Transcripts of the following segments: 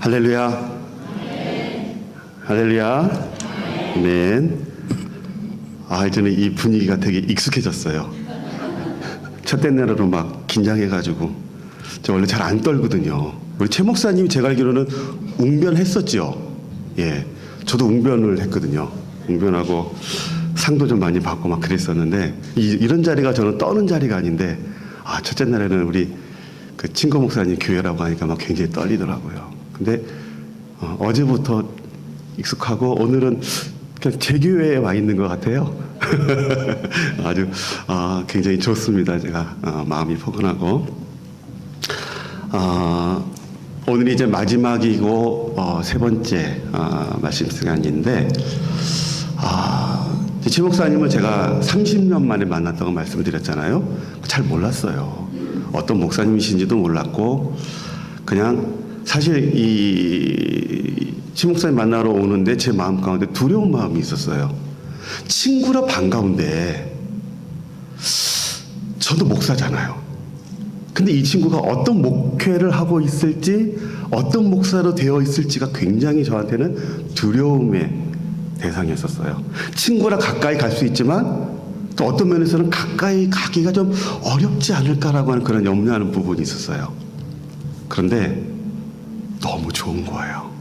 할렐루야. 할렐루야. 아멘. 저는 이 분위기가 되게 익숙해졌어요. 첫째 날으로 막 긴장해가지고. 저 원래 잘 안 떨거든요. 우리 최 목사님이 제가 알기로는 웅변했었죠. 예. 저도 웅변을 했거든요. 웅변하고 상도 좀 많이 받고 막 그랬었는데, 이런 자리가 저는 떠는 자리가 아닌데, 첫째 날에는 우리 그 친구 목사님 교회라고 하니까 막 굉장히 떨리더라고요. 근데 어제부터 익숙하고 오늘은 그냥 제 교회에 와 있는 것 같아요. 아주 굉장히 좋습니다. 제가 마음이 포근하고 오늘이 이제 마지막이고 세 번째 말씀 시간인데 최 목사님을 제가 30년 만에 만났다고 말씀을 드렸잖아요. 잘 몰랐어요. 어떤 목사님이신지도 몰랐고 그냥 사실 최 목사님 만나러 오는데 제 마음 가운데 두려운 마음이 있었어요. 친구라 반가운데 저도 목사잖아요. 근데 이 친구가 어떤 목회를 하고 있을지 어떤 목사로 되어 있을지가 굉장히 저한테는 두려움의 대상이었었어요. 친구라 가까이 갈 수 있지만 또 어떤 면에서는 가까이 가기가 좀 어렵지 않을까라고 하는 그런 염려하는 부분이 있었어요. 그런데 너무 좋은 거예요.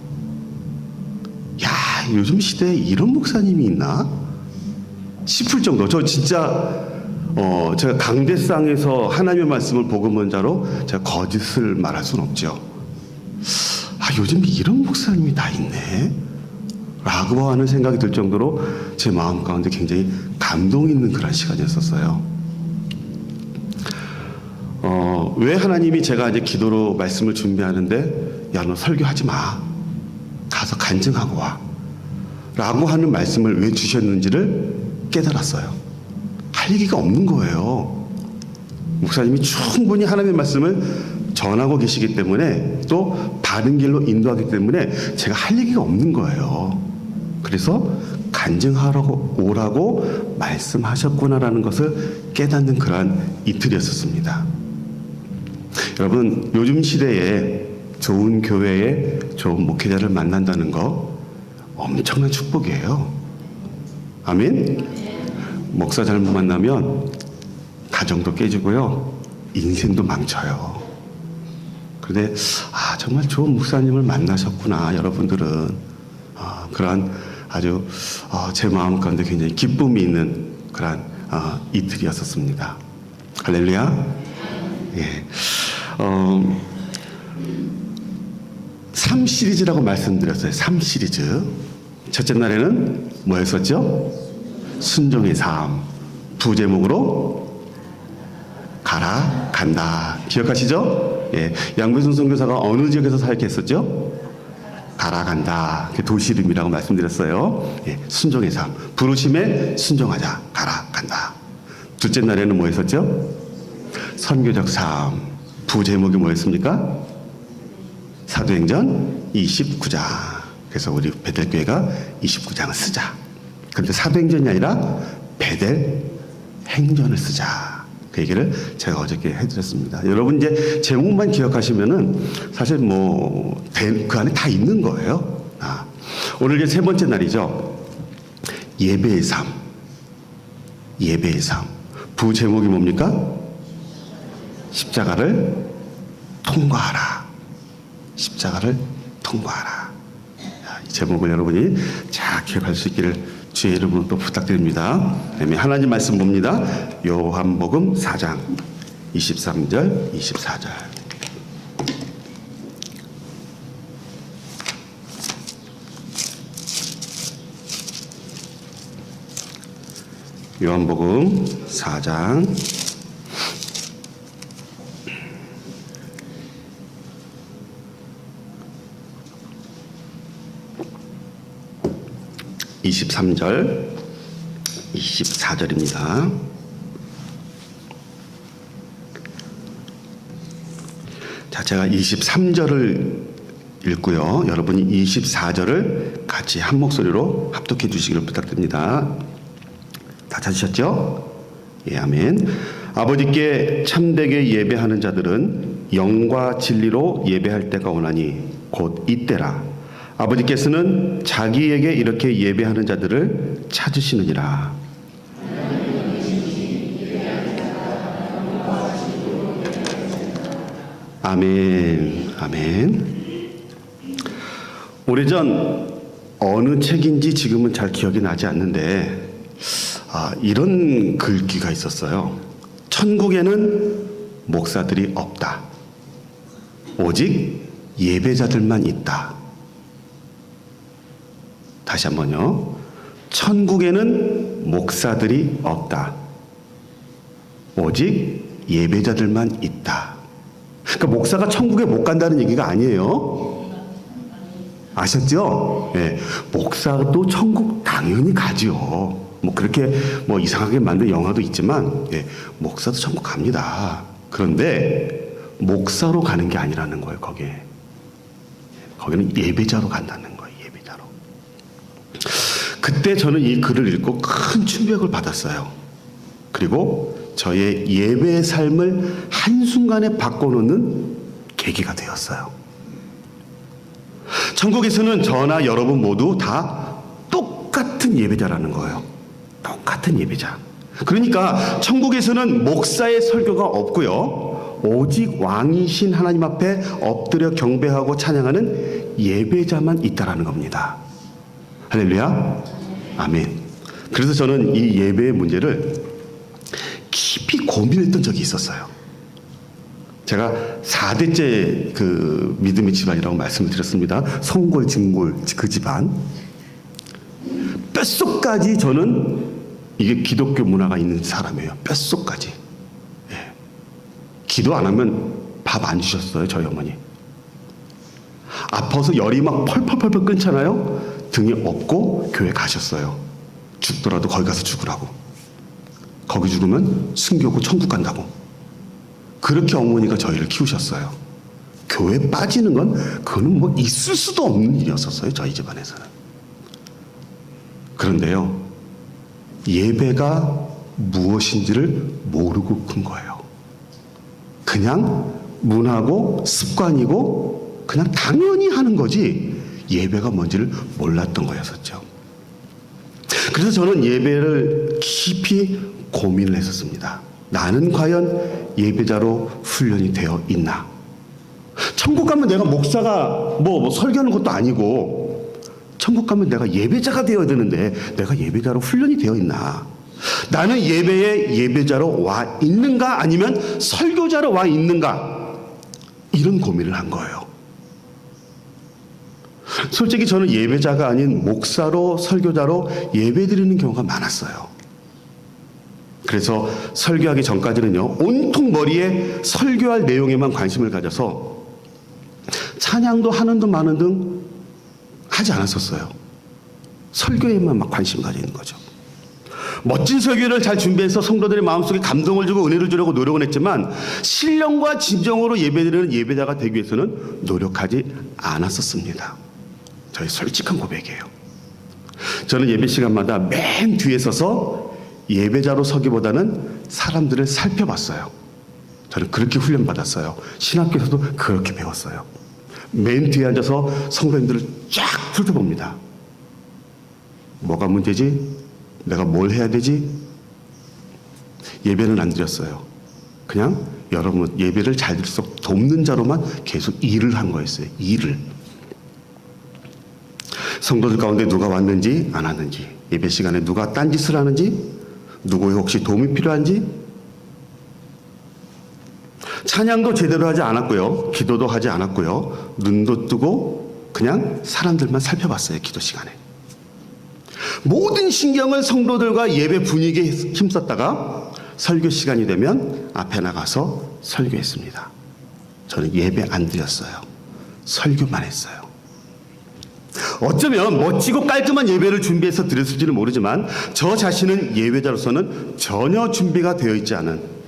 야, 요즘 시대에 이런 목사님이 있나 싶을 정도. 저 진짜 제가 강대상에서 하나님의 말씀을 복음한 자로 제가 거짓을 말할 수는 없죠. 요즘 이런 목사님이 다 있네 라고 하는 생각이 들 정도로 제 마음 가운데 굉장히 감동 있는 그런 시간이었었어요. 왜 하나님이 제가 이제 기도로 말씀을 준비하는데 야, 너 설교하지 마. 가서 간증하고 와. 라고 하는 말씀을 왜 주셨는지를 깨달았어요. 할 얘기가 없는 거예요. 목사님이 충분히 하나님의 말씀을 전하고 계시기 때문에 또 바른 길로 인도하기 때문에 제가 할 얘기가 없는 거예요. 그래서 간증하라고 오라고 말씀하셨구나라는 것을 깨닫는 그러한 이틀이었습니다. 여러분, 요즘 시대에 좋은 교회에 좋은 목회자를 만난다는 거 엄청난 축복이에요. 아멘? 목사 잘못 만나면 가정도 깨지고요. 인생도 망쳐요. 그런데 정말 좋은 목사님을 만나셨구나. 여러분들은 그러한 아주 제 마음 가운데 굉장히 기쁨이 있는 그러한 이틀이었었습니다. 할렐루야. 예. 3시리즈라고 말씀드렸어요. 3시리즈. 첫째 날에는 뭐였었죠? 순종의 삶. 부제목으로 가라 간다. 기억하시죠? 예. 양배순 선교사가 어느 지역에서 사역했었죠? 가라 간다. 도시 이름이라고 말씀드렸어요. 예. 순종의 삶. 부르심에 순종하자. 가라 간다. 둘째 날에는 뭐 했었죠? 선교적 삶. 부제목이 뭐였습니까? 사도행전 29장. 그래서 우리 베델교회가 29장을 쓰자. 그런데 사도행전이 아니라 베델 행전을 쓰자. 그 얘기를 제가 어저께 해드렸습니다. 여러분 이제 제목만 기억하시면은 사실 그 안에 다 있는 거예요. 오늘 이제 세 번째 날이죠. 예배의 삶. 예배의 삶. 부제목이 뭡니까? 십자가를 통과하라. 십자가를 통과하라. 이 제목을 여러분이 잘 기억할 수 있기를 주의 이름으로 또 부탁드립니다. 하나님 말씀 봅니다. 요한복음 4장 23절 24절. 요한복음 4장 23절, 24절입니다. 자, 제가 23절을 읽고요. 여러분이 24절을 같이 한 목소리로 합독해 주시기를 부탁드립니다. 다 찾으셨죠? 예, 아멘. 아버지께 참되게 예배하는 자들은 영과 진리로 예배할 때가 오나니 곧 이때라. 아버지께서는 자기에게 이렇게 예배하는 자들을 찾으시느니라. 아멘. 아멘. 오래전 어느 책인지 지금은 잘 기억이 나지 않는데 이런 글귀가 있었어요. 천국에는 목사들이 없다. 오직 예배자들만 있다. 다시 한번요. 천국에는 목사들이 없다. 오직 예배자들만 있다. 그러니까 목사가 천국에 못 간다는 얘기가 아니에요. 아셨죠? 네. 목사도 천국 당연히 가죠. 뭐 그렇게 뭐 이상하게 만든 영화도 있지만, 예, 목사도 천국 갑니다. 그런데 목사로 가는 게 아니라는 거예요. 거기는 예배자로 간다는 거예요. 예배자로. 그때 저는 이 글을 읽고 큰 충격을 받았어요. 그리고 저의 예배의 삶을 한순간에 바꿔놓는 계기가 되었어요. 천국에서는 저나 여러분 모두 다 똑같은 예배자라는 거예요. 똑같은 예배자. 그러니까 천국에서는 목사의 설교가 없고요. 오직 왕이신 하나님 앞에 엎드려 경배하고 찬양하는 예배자만 있다라는 겁니다. 할렐루야. 아멘. 그래서 저는 이 예배의 문제를 깊이 고민했던 적이 있었어요. 제가 4대째 그 믿음의 집안이라고 말씀을 드렸습니다. 성골, 진골 그 집안. 뼛속까지 저는 이게 기독교 문화가 있는 사람이에요. 뼛속까지. 예. 기도 안 하면 밥 안 주셨어요. 저희 어머니. 아파서 열이 막 펄펄펄펄 끓잖아요. 등이 없고 교회 가셨어요. 죽더라도 거기 가서 죽으라고. 거기 죽으면 순교고 천국 간다고. 그렇게 어머니가 저희를 키우셨어요. 교회 빠지는 건 그거는 뭐 있을 수도 없는 일이었었어요. 저희 집안에서는. 그런데요, 예배가 무엇인지를 모르고 큰 거예요. 그냥 문화고 습관이고 그냥 당연히 하는 거지 예배가 뭔지를 몰랐던 거였었죠. 그래서 저는 예배를 깊이 고민을 했었습니다. 나는 과연 예배자로 훈련이 되어 있나? 천국 가면 내가 목사가 뭐 설교하는 것도 아니고 천국 가면 내가 예배자가 되어야 되는데 내가 예배자로 훈련이 되어 있나? 나는 예배에 예배자로 와 있는가 아니면 설교자로 와 있는가? 이런 고민을 한 거예요. 솔직히 저는 예배자가 아닌 목사로 설교자로 예배드리는 경우가 많았어요. 그래서 설교하기 전까지는요, 온통 머리에 설교할 내용에만 관심을 가져서 찬양도 하는 등 마는 등 하지 않았었어요. 설교에만 막 관심 가져 있는 거죠. 멋진 설교를 잘 준비해서 성도들의 마음속에 감동을 주고 은혜를 주려고 노력은 했지만 신령과 진정으로 예배드리는 예배자가 되기 위해서는 노력하지 않았었습니다. 저희 솔직한 고백이에요. 저는 예배 시간마다 맨 뒤에 서서 예배자로 서기보다는 사람들을 살펴봤어요. 저는 그렇게 훈련받았어요. 신학교에서도 그렇게 배웠어요. 맨 뒤에 앉아서 성도님들을 쫙 훑어봅니다. 뭐가 문제지? 내가 뭘 해야 되지? 예배는 안 드렸어요. 그냥 여러분 예배를 잘 드릴 수 있도록 돕는 자로만 계속 일을 한 거였어요. 일을. 성도들 가운데 누가 왔는지 안 왔는지, 예배 시간에 누가 딴짓을 하는지, 누구의 혹시 도움이 필요한지, 찬양도 제대로 하지 않았고요. 기도도 하지 않았고요. 눈도 뜨고 그냥 사람들만 살펴봤어요. 기도 시간에. 모든 신경을 성도들과 예배 분위기에 힘썼다가 설교 시간이 되면 앞에 나가서 설교했습니다. 저는 예배 안 드렸어요. 설교만 했어요. 어쩌면 멋지고 깔끔한 예배를 준비해서 드렸을지는 모르지만 저 자신은 예배자로서는 전혀 준비가 되어 있지 않은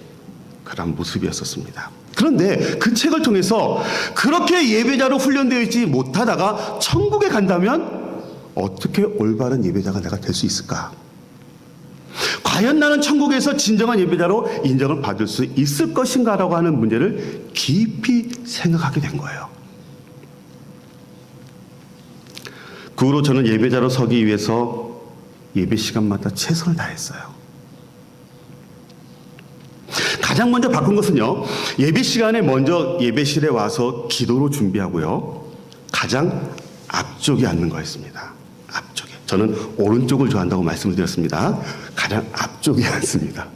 그런 모습이었었습니다. 그런데 그 책을 통해서 그렇게 예배자로 훈련되어 있지 못하다가 천국에 간다면 어떻게 올바른 예배자가 내가 될 수 있을까? 과연 나는 천국에서 진정한 예배자로 인정을 받을 수 있을 것인가라고 하는 문제를 깊이 생각하게 된 거예요. 그 후로 저는 예배자로 서기 위해서 예배 시간마다 최선을 다했어요. 가장 먼저 바꾼 것은요, 예배 시간에 먼저 예배실에 와서 기도로 준비하고요, 가장 앞쪽에 앉는 거였습니다. 앞쪽에. 저는 오른쪽을 좋아한다고 말씀을 드렸습니다. 가장 앞쪽에 앉습니다.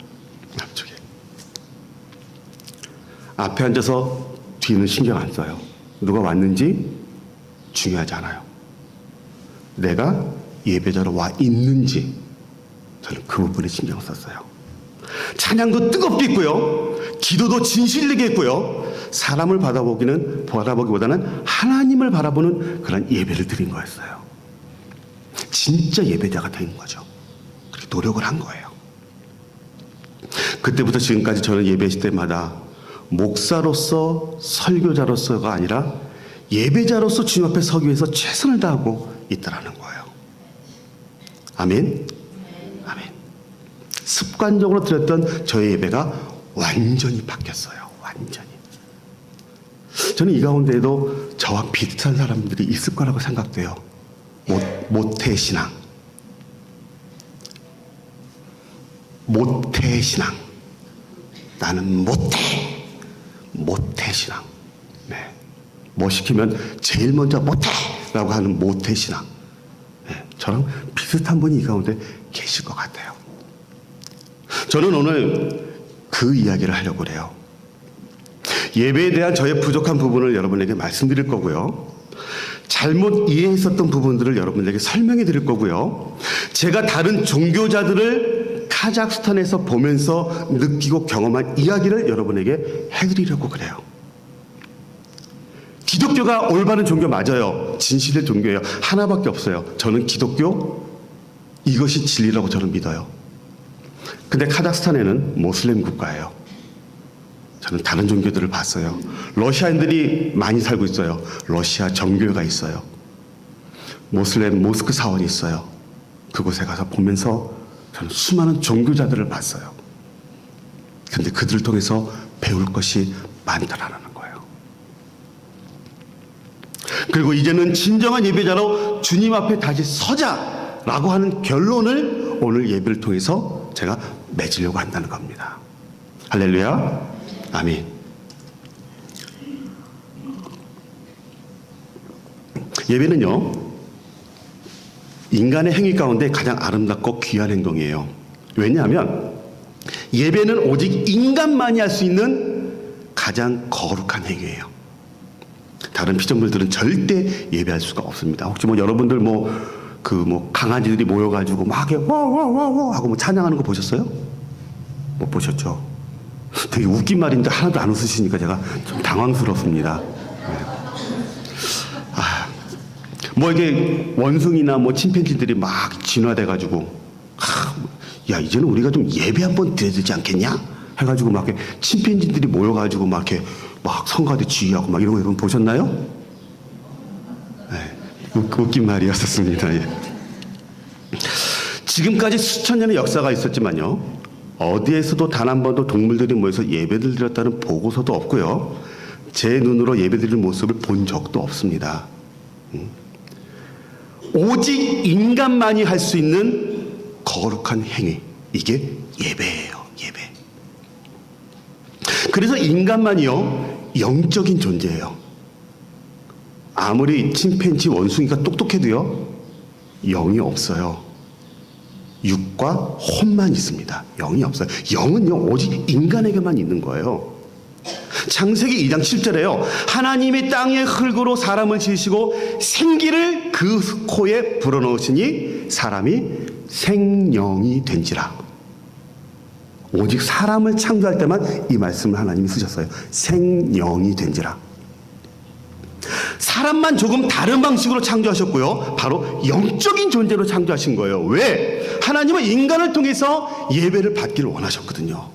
앞쪽에. 앞에 앉아서 뒤는 신경 안 써요. 누가 왔는지 중요하지 않아요. 내가 예배자로 와 있는지 저는 그 부분에 신경 썼어요. 찬양도 뜨겁게 했고요, 기도도 진실되게 했고요, 사람을 바라보기보다는 하나님을 바라보는 그런 예배를 드린 거였어요. 진짜 예배자가 된 거죠. 그렇게 노력을 한 거예요. 그때부터 지금까지 저는 예배 때마다 목사로서 설교자로서가 아니라 예배자로서 주님 앞에 서기 위해서 최선을 다하고 있다라는 거예요. 아멘. 아멘. 습관적으로 드렸던 저의 예배가 완전히 바뀌었어요. 완전히. 저는 이 가운데에도 저와 비슷한 사람들이 있을 거라고 생각돼요. 모태신앙. 모태신앙. 나는 모태신앙. 네. 뭐 시키면 제일 먼저 모태라고 하는 모태신앙. 네. 저랑 비슷한 분이 이 가운데 계실 것 같아요. 저는 오늘 그 이야기를 하려고 그래요. 예배에 대한 저의 부족한 부분을 여러분에게 말씀드릴 거고요, 잘못 이해했었던 부분들을 여러분에게 설명해 드릴 거고요, 제가 다른 종교자들을 카자흐스탄에서 보면서 느끼고 경험한 이야기를 여러분에게 해드리려고 그래요. 기독교가 올바른 종교 맞아요. 진실의 종교예요. 하나밖에 없어요. 저는 기독교, 이것이 진리라고 저는 믿어요. 근데 카자흐스탄에는 모슬렘 국가예요. 저는 다른 종교들을 봤어요. 러시아인들이 많이 살고 있어요. 러시아 정교회가 있어요. 모슬렘 모스크 사원이 있어요. 그곳에 가서 보면서 저는 수많은 종교자들을 봤어요. 근데 그들을 통해서 배울 것이 많다라는 거예요. 그리고 이제는 진정한 예배자로 주님 앞에 다시 서자라고 하는 결론을 오늘 예배를 통해서 제가 맺으려고 한다는 겁니다. 할렐루야. 아멘. 예배는요, 인간의 행위 가운데 가장 아름답고 귀한 행동이에요. 왜냐하면 예배는 오직 인간만이 할 수 있는 가장 거룩한 행위예요. 다른 피조물들은 절대 예배할 수가 없습니다. 혹시 여러분들 강아지들이 모여가지고 막 와와와와 하고 찬양하는 거 보셨어요? 못 보셨죠? 되게 웃긴 말인데 하나도 안 웃으시니까 제가 좀 당황스럽습니다. 이게 원숭이나 침팬지들이 막 진화돼가지고, 야, 이제는 우리가 좀 예배 한번 드려야 되지 않겠냐? 해가지고 막 이렇게 침팬지들이 모여가지고 막 이렇게 막 성가대 지휘하고 막 이런 거 여러분 보셨나요? 네, 웃긴 말이었었습니다. 예. 지금까지 수천 년의 역사가 있었지만요, 어디에서도 단 한 번도 동물들이 모여서 예배를 드렸다는 보고서도 없고요, 제 눈으로 예배드리는 모습을 본 적도 없습니다. 오직 인간만이 할 수 있는 거룩한 행위, 이게 예배예요. 예배. 그래서 인간만이요, 영적인 존재예요. 아무리 침팬지 원숭이가 똑똑해도요, 영이 없어요. 육과 혼만 있습니다. 영이 없어요. 영은요, 오직 인간에게만 있는 거예요. 창세기 2장 7절에요. 하나님이 땅의 흙으로 사람을 지으시고 생기를 그 코에 불어넣으시니 사람이 생령이 된지라. 오직 사람을 창조할 때만 이 말씀을 하나님이 쓰셨어요. 생령이 된지라. 사람만 조금 다른 방식으로 창조하셨고요, 바로 영적인 존재로 창조하신 거예요. 왜? 하나님은 인간을 통해서 예배를 받기를 원하셨거든요.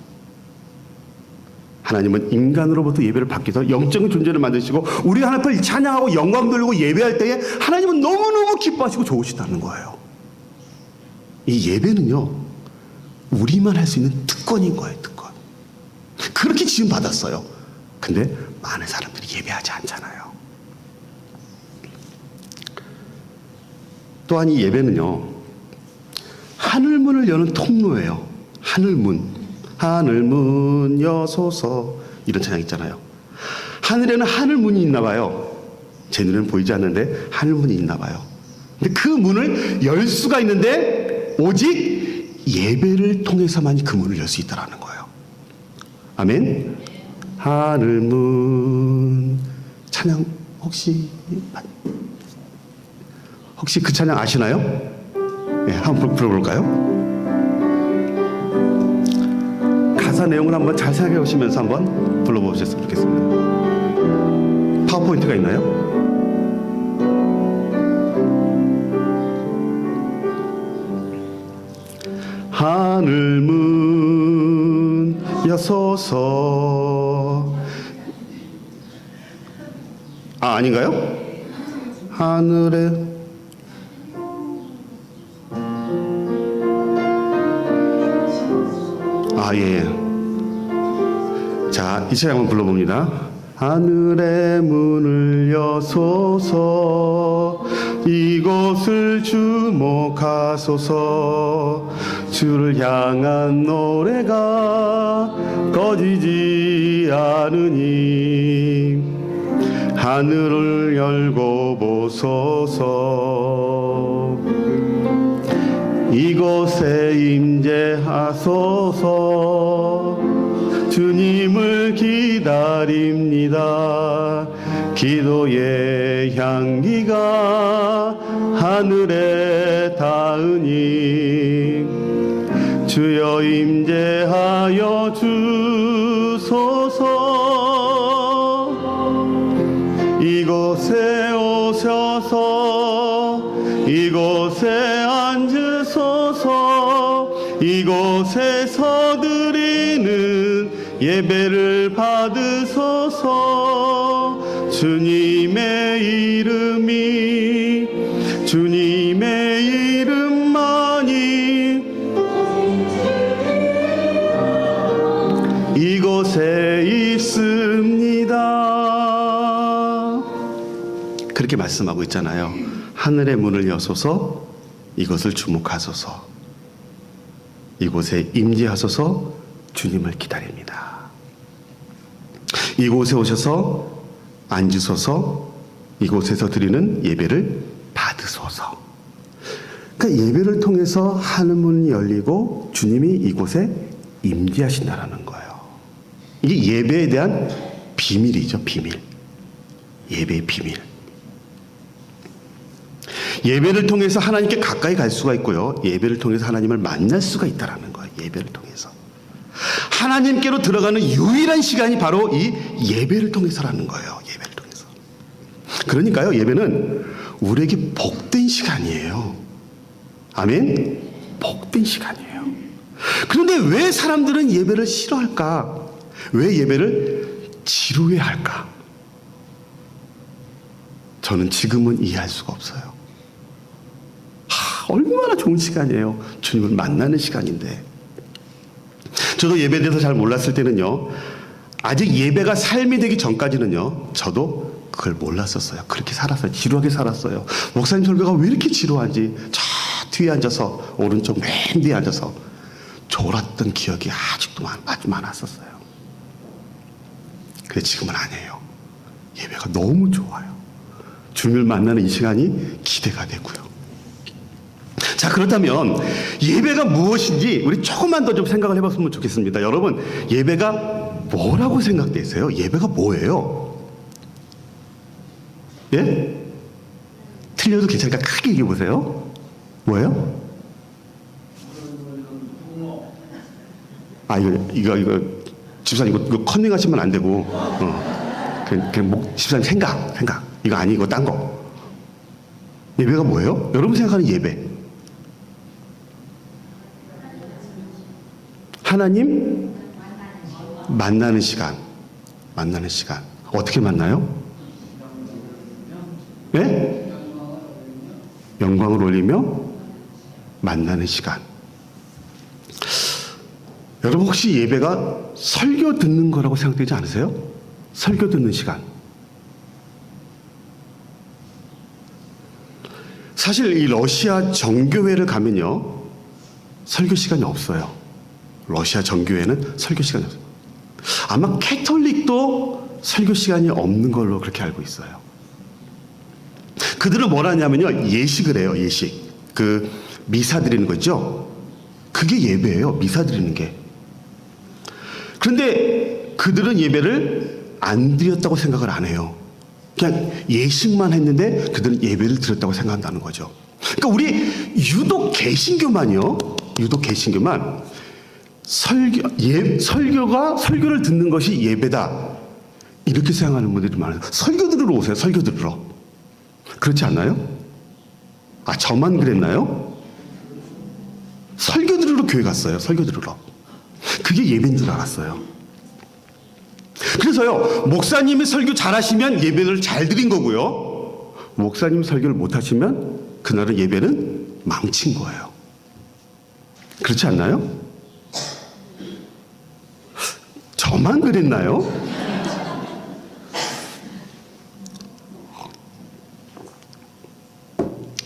하나님은 인간으로부터 예배를 받기 위해서 영적인 존재를 만드시고 우리 하나님을 찬양하고 영광 돌리고 예배할 때에 하나님은 너무너무 기뻐하시고 좋으시다는 거예요. 이 예배는요, 우리만 할 수 있는 특권인 거예요. 특권. 그렇게 지음받았어요. 근데 많은 사람들이 예배하지 않잖아요. 또한 이 예배는요, 하늘문을 여는 통로예요. 하늘문. 하늘문 여소서. 이런 찬양 있잖아요. 하늘에는 하늘문이 있나 봐요. 제 눈에는 보이지 않는데 하늘문이 있나 봐요. 근데 그 문을 열 수가 있는데 오직 예배를 통해서만이 그 문을 열 수 있다라는 거예요. 아멘. 하늘문. 찬양 혹시 그 찬양 아시나요? 네, 한번 불러볼까요? 가사 내용을 한번 잘 생각해 보시면서 한번 불러보셨으면 좋겠습니다. 파워포인트가 있나요? 하늘문 여소서. 아닌가요? 하늘에 예. 자, 이 찬양 한번 불러봅니다. 하늘의 문을 여소서. 이곳을 주목하소서. 주를 향한 노래가 꺼지지 않으니 하늘을 열고 보소서. 이곳에 임재하소서. 주님을 기다립니다. 기도의 향기가 하늘에 닿으니 주여 임재하여 주소서. 이곳에 오셔서 이곳에 앉으소서. 이곳에서 드리는 예배를 받으소서. 주님의 이름만이 이곳에 있습니다. 그렇게 말씀하고 있잖아요. 하늘의 문을 여소서. 이것을 주목하소서. 이곳에 임재하소서. 주님을 기다립니다. 이곳에 오셔서 앉으소서. 이곳에서 드리는 예배를 받으소서. 그러니까 예배를 통해서 하늘문이 열리고 주님이 이곳에 임재하신다라는 거예요. 이게 예배에 대한 비밀이죠. 비밀. 예배의 비밀. 예배를 통해서 하나님께 가까이 갈 수가 있고요. 예배를 통해서 하나님을 만날 수가 있다라는 거예요. 예배를 통해서. 하나님께로 들어가는 유일한 시간이 바로 이 예배를 통해서라는 거예요. 예배를 통해서. 그러니까요, 예배는 우리에게 복된 시간이에요. 아멘? 복된 시간이에요. 그런데 왜 사람들은 예배를 싫어할까? 왜 예배를 지루해할까? 저는 지금은 이해할 수가 없어요. 얼마나 좋은 시간이에요. 주님을 만나는 시간인데. 저도 예배에 대해서 잘 몰랐을 때는요, 아직 예배가 삶이 되기 전까지는요, 저도 그걸 몰랐었어요. 그렇게 살았어요. 지루하게 살았어요. 목사님 설교가 왜 이렇게 지루한지 저 뒤에 앉아서, 오른쪽 맨 뒤에 앉아서 졸았던 기억이 아직도 아주 많았었어요. 근데 지금은 아니에요. 예배가 너무 좋아요. 주님을 만나는 이 시간이 기대가 되고요. 자, 그렇다면 예배가 무엇인지 우리 조금만 더 좀 생각을 해봤으면 좋겠습니다. 여러분, 예배가 뭐라고 생각되세요? 예배가 뭐예요? 예? 틀려도 괜찮으니까 크게 얘기해 보세요. 뭐예요? 이거 집사님 이거 컨닝하시면 안 되고, 집사님 생각 이거 아니고 딴 거. 예배가 뭐예요? 여러분 생각하는 예배. 하나님 만나는 시간. 어떻게 만나요? 네? 영광을 올리며 만나는 시간. 여러분 혹시 예배가 설교 듣는 거라고 생각되지 않으세요? 설교 듣는 시간. 사실 이 러시아 정교회를 가면요, 설교 시간이 없어요. 러시아 정교회는 설교 시간이 없어요. 아마 캐톨릭도 설교 시간이 없는 걸로 그렇게 알고 있어요. 그들은 뭘 하냐면요, 예식을 해요. 예식. 그 미사 드리는 거죠. 그게 예배예요. 미사 드리는 게. 그런데 그들은 예배를 안 드렸다고 생각을 안 해요. 그냥 예식만 했는데 그들은 예배를 드렸다고 생각한다는 거죠. 그러니까 우리 유독 개신교만요. 유독 개신교만 설교를 듣는 것이 예배다, 이렇게 생각하는 분들이 많아요. 설교 들으러 오세요. 설교 들으러. 그렇지 않나요? 아, 저만 그랬나요? 설교 들으러 교회 갔어요. 설교 들으러. 그게 예배인 줄 알았어요. 그래서요, 목사님이 설교 잘하시면 예배를 잘 드린 거고요, 목사님 설교를 못하시면 그날은 예배는 망친 거예요. 그렇지 않나요? 저만 그랬나요?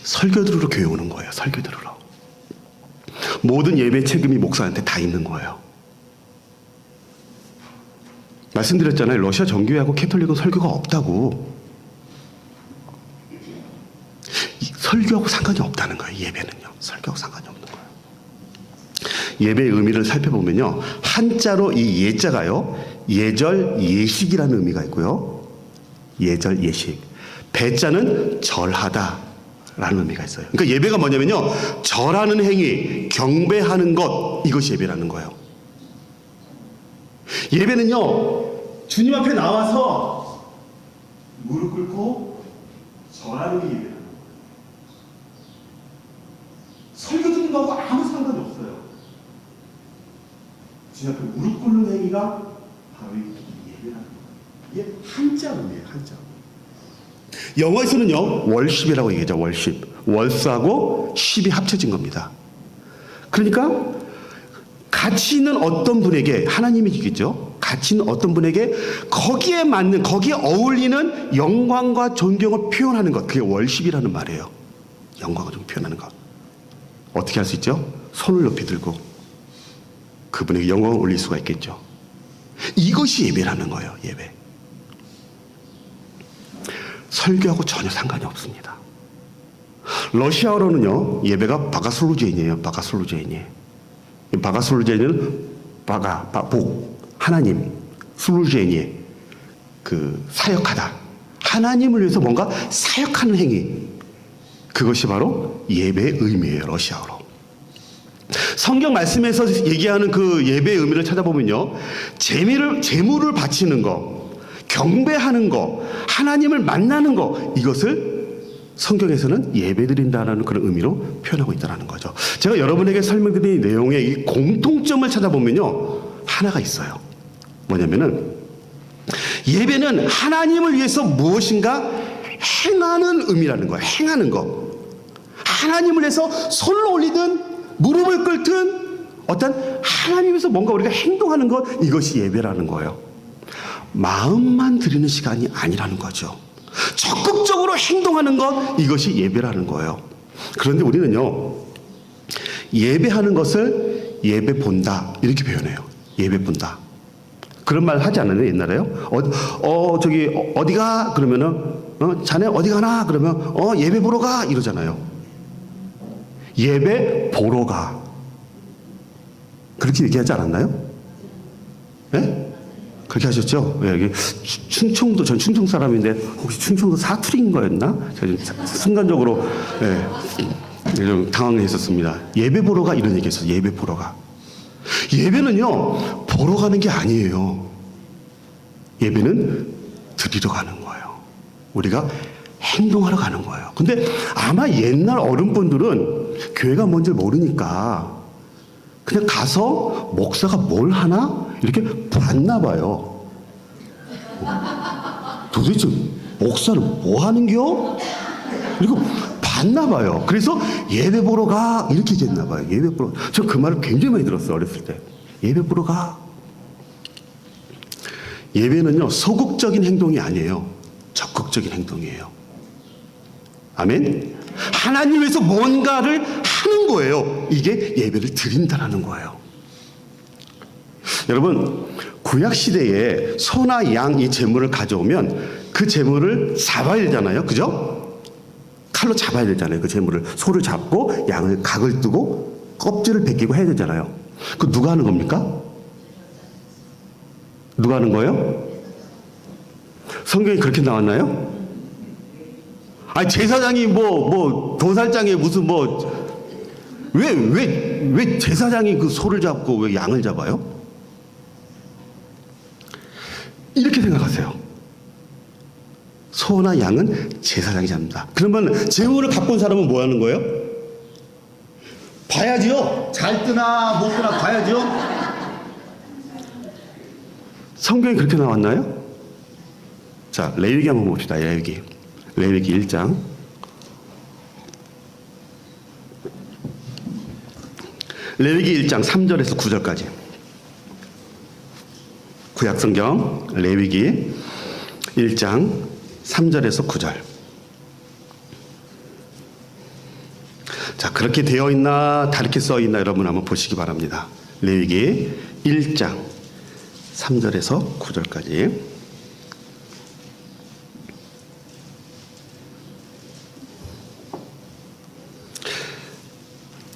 설교 들으러 교회 오는 거예요. 설교 들으러. 모든 예배 책임이 목사한테 다 있는 거예요. 말씀드렸잖아요. 러시아 정교회하고 캐톨릭은 설교가 없다고. 설교하고 상관이 없다는 거예요. 예배는요. 설교하고 상관이 없는 거예요. 예배의 의미를 살펴보면요, 한자로 이 예자가요, 예절 예식이라는 의미가 있고요. 예절 예식. 배자는 절하다 라는 의미가 있어요. 그러니까 예배가 뭐냐면요, 절하는 행위, 경배하는 것, 이것이 예배라는 거예요. 예배는요, 주님 앞에 나와서 무릎 꿇고 절하는 게 예배라는 거예요. 설교 듣는 거하고 아무 상관이 없어요. 주님 앞에 무릎 꿇는 행위가 바로 이 예배라는 거예요. 이게 한자 의미예요. 한자. 영어에서는요, 월십이라고 얘기하죠. 월십. 월스하고 십이 합쳐진 겁니다. 그러니까 가치 있는 어떤 분에게, 하나님이 이기죠, 가치 있는 어떤 분에게 거기에 맞는, 거기에 어울리는 영광과 존경을 표현하는 것, 그게 월십이라는 말이에요. 영광과 존경을 표현하는 것. 어떻게 할 수 있죠? 손을 높이 들고 그분에게 영광을 올릴 수가 있겠죠. 이것이 예배라는 거예요. 예배. 설교하고 전혀 상관이 없습니다. 러시아어로는요, 예배가 바가슬루제인이에요. 바가슬루제인이에요. 바가슬루제인은 복, 하나님, 슬루제인이 그 사역하다, 하나님을 위해서 뭔가 사역하는 행위, 그것이 바로 예배의 의미예요. 러시아어로. 성경 말씀에서 얘기하는 그 예배의 의미를 찾아보면요, 제물을 바치는 거, 경배하는 거, 하나님을 만나는 거, 이것을 성경에서는 예배드린다라는 그런 의미로 표현하고 있다는 거죠. 제가 여러분에게 설명드린 내용의 이 공통점을 찾아보면요, 하나가 있어요. 뭐냐면은 예배는 하나님을 위해서 무엇인가 행하는 의미라는 거예요. 행하는 거. 하나님을 위해서 손을 올리든 무릎을 꿇든 어떤 하나님에서 뭔가 우리가 행동하는 것, 이것이 예배라는 거예요. 마음만 드리는 시간이 아니라는 거죠. 적극적으로 행동하는 것, 이것이 예배라는 거예요. 그런데 우리는요, 예배하는 것을 예배 본다, 이렇게 표현해요. 예배 본다. 그런 말 하지 않았나요, 옛날에요? 저기 어디가? 그러면은 자네 어디 가나? 그러면 예배 보러 가, 이러잖아요. 예배 보러 가, 그렇게 얘기하지 않았나요? 네? 그렇게 하셨죠? 네, 여기 충청도, 전 충청 사람인데 혹시 충청도 사투리인 거였나? 제가 좀 순간적으로 좀 당황했었습니다. 예배 보러 가, 이런 얘기했어요. 예배 보러 가. 예배는요, 보러 가는 게 아니에요. 예배는 드리러 가는 거예요. 우리가 행동하러 가는 거예요. 근데 아마 옛날 어른분들은 교회가 뭔지 모르니까 그냥 가서 목사가 뭘 하나? 이렇게 봤나 봐요. 도대체 목사는 뭐 하는겨? 그리고 봤나 봐요. 그래서 예배 보러 가, 이렇게 얘기했나 봐요. 예배 보러. 저 그 말을 굉장히 많이 들었어요, 어렸을 때. 예배 보러 가. 예배는요, 소극적인 행동이 아니에요. 적극적인 행동이에요. 아멘? 하나님 위해서 뭔가를 하는 거예요. 이게 예배를 드린다라는 거예요. 여러분, 구약 시대에 소나 양 이 제물을 가져오면 그 제물을 잡아야 되잖아요. 그죠? 칼로 잡아야 되잖아요. 그 제물을. 소를 잡고 양을 각을 뜨고 껍질을 벗기고 해야 되잖아요. 그 누가 하는 겁니까? 누가 하는 거예요? 성경에 그렇게 나왔나요? 아니, 제사장이 도살장에 무슨 왜 제사장이 그 소를 잡고 왜 양을 잡아요? 이렇게 생각하세요. 소나 양은 제사장이 잡는다. 그러면 제물을 갖고 온 사람은 뭐 하는 거예요? 봐야지요. 잘 뜨나 못 뜨나 봐야죠. 성경에 그렇게 나왔나요? 자, 레위기 한번 봅시다. 레위기 1장. 레위기 1장 3절에서 9절까지. 구약성경 레위기 1장 3절에서 9절. 자, 그렇게 되어 있나 다르게 써 있나 여러분 한번 보시기 바랍니다. 레위기 1장 3절에서 9절까지.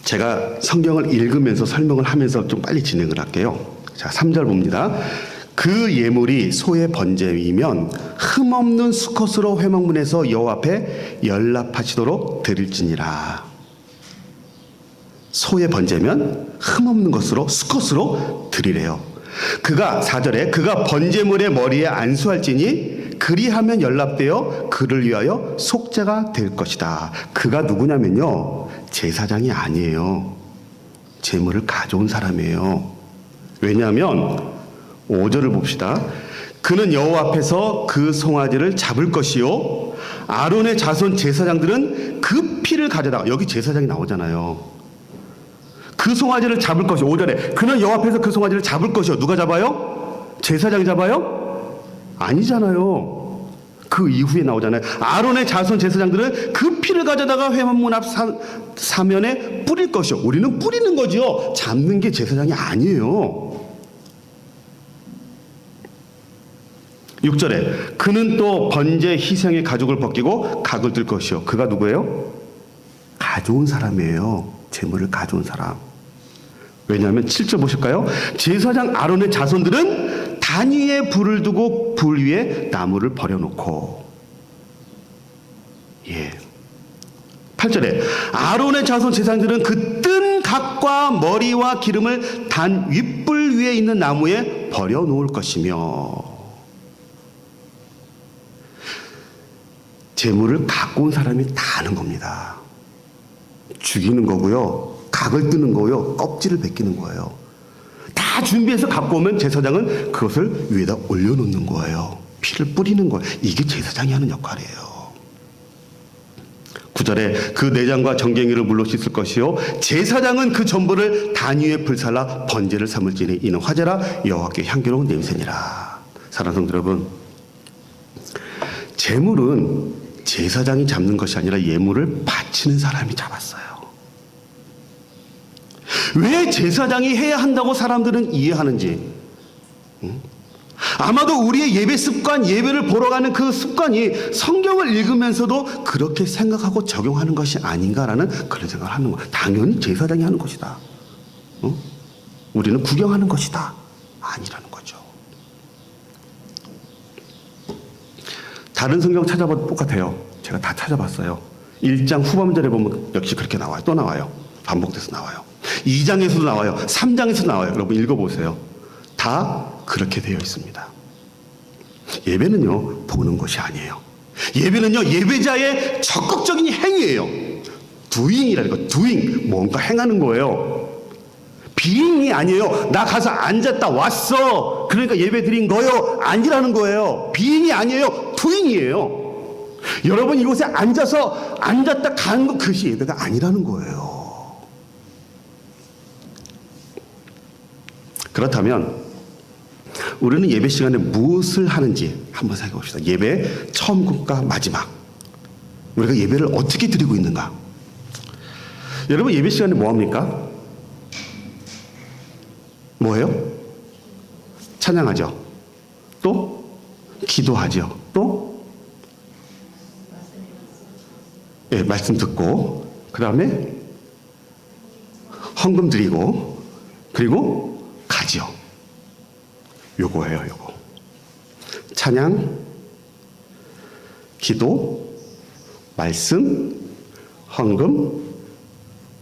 제가 성경을 읽으면서 설명을 하면서 좀 빨리 진행을 할게요. 자, 3절 봅니다. 그 예물이 소의 번제이면 흠없는 수컷으로 회막문에서 여호와 앞에 연락하시도록 드릴지니라. 소의 번제면 흠없는 것으로 수컷으로 드리래요. 그가 4절에 그가 번제물의 머리에 안수할지니 그리하면 연락되어 그를 위하여 속죄가 될 것이다. 그가 누구냐면요, 제사장이 아니에요. 제물을 가져온 사람이에요. 왜냐하면 5절을 봅시다. 그는 여호와 앞에서 그 송아지를 잡을 것이요 아론의 자손 제사장들은 그 피를 가져다가, 여기 제사장이 나오잖아요. 그 송아지를 잡을 것이요. 5절에 그는 여호와 앞에서 그 송아지를 잡을 것이요. 누가 잡아요? 제사장이 잡아요? 아니잖아요. 그 이후에 나오잖아요. 아론의 자손 제사장들은 그 피를 가져다가 회막문 앞 사면에 뿌릴 것이요. 우리는 뿌리는 거지요. 잡는 게 제사장이 아니에요. 6절에 그는 또 번제 희생의 가죽을 벗기고 각을 뜰 것이요. 그가 누구예요? 가져온 사람이에요. 제물을 가져온 사람. 왜냐하면 7절 보실까요? 제사장 아론의 자손들은 단 위에 불을 두고 불 위에 나무를 버려놓고. 8절에 아론의 자손 제사장들은 그 뜬 각과 머리와 기름을 단 윗불 위에 있는 나무에 버려놓을 것이며. 제물을 갖고 온 사람이 다 하는 겁니다. 죽이는 거고요, 각을 뜨는 거고요, 껍질을 벗기는 거예요. 다 준비해서 갖고 오면 제사장은 그것을 위에다 올려놓는 거예요. 피를 뿌리는 거예요. 이게 제사장이 하는 역할이에요. 9절에 그 내장과 정갱이를 물로 씻을 것이요 제사장은 그 전부를 단 위에 불살라 번제를 삼을지니 이는 화제라 여호와께 향기로운 냄새니라. 사랑하는 성도 여러분, 제물은 제사장이 잡는 것이 아니라 예물을 바치는 사람이 잡았어요. 왜 제사장이 해야 한다고 사람들은 이해하는지. 아마도 우리의 예배 습관, 예배를 보러 가는 그 습관이 성경을 읽으면서도 그렇게 생각하고 적용하는 것이 아닌가라는 그런 생각을 하는 거예요. 당연히 제사장이 하는 것이다. 우리는 구경하는 것이다. 아니라는 거죠. 다른 성경 찾아봐도 똑같아요. 제가 다 찾아봤어요. 1장 후반절에 보면 역시 그렇게 나와요. 또 나와요. 반복돼서 나와요. 2장에서도 나와요. 3장에서도 나와요. 여러분 읽어보세요. 다 그렇게 되어 있습니다. 예배는요, 보는 것이 아니에요. 예배는요, 예배자의 적극적인 행위예요. doing이라는 거, doing, 뭔가 행하는 거예요. being이 아니에요. 나 가서 앉았다 왔어, 그러니까 예배 드린 거요, 아니라는 거예요. being이 아니에요. doing이에요. 여러분 이곳에 앉았다 가는 거, 그것이 예배가 아니라는 거예요. 그렇다면 우리는 예배 시간에 무엇을 하는지 한번 생각해 봅시다. 예배 처음과 마지막, 우리가 예배를 어떻게 드리고 있는가? 여러분, 예배 시간에 뭐 합니까? 뭐예요? 찬양하죠. 또 기도하죠. 또 말씀 듣고, 그 다음에 헌금 드리고, 그리고 가죠. 요거예요, 요거. 찬양, 기도, 말씀, 헌금,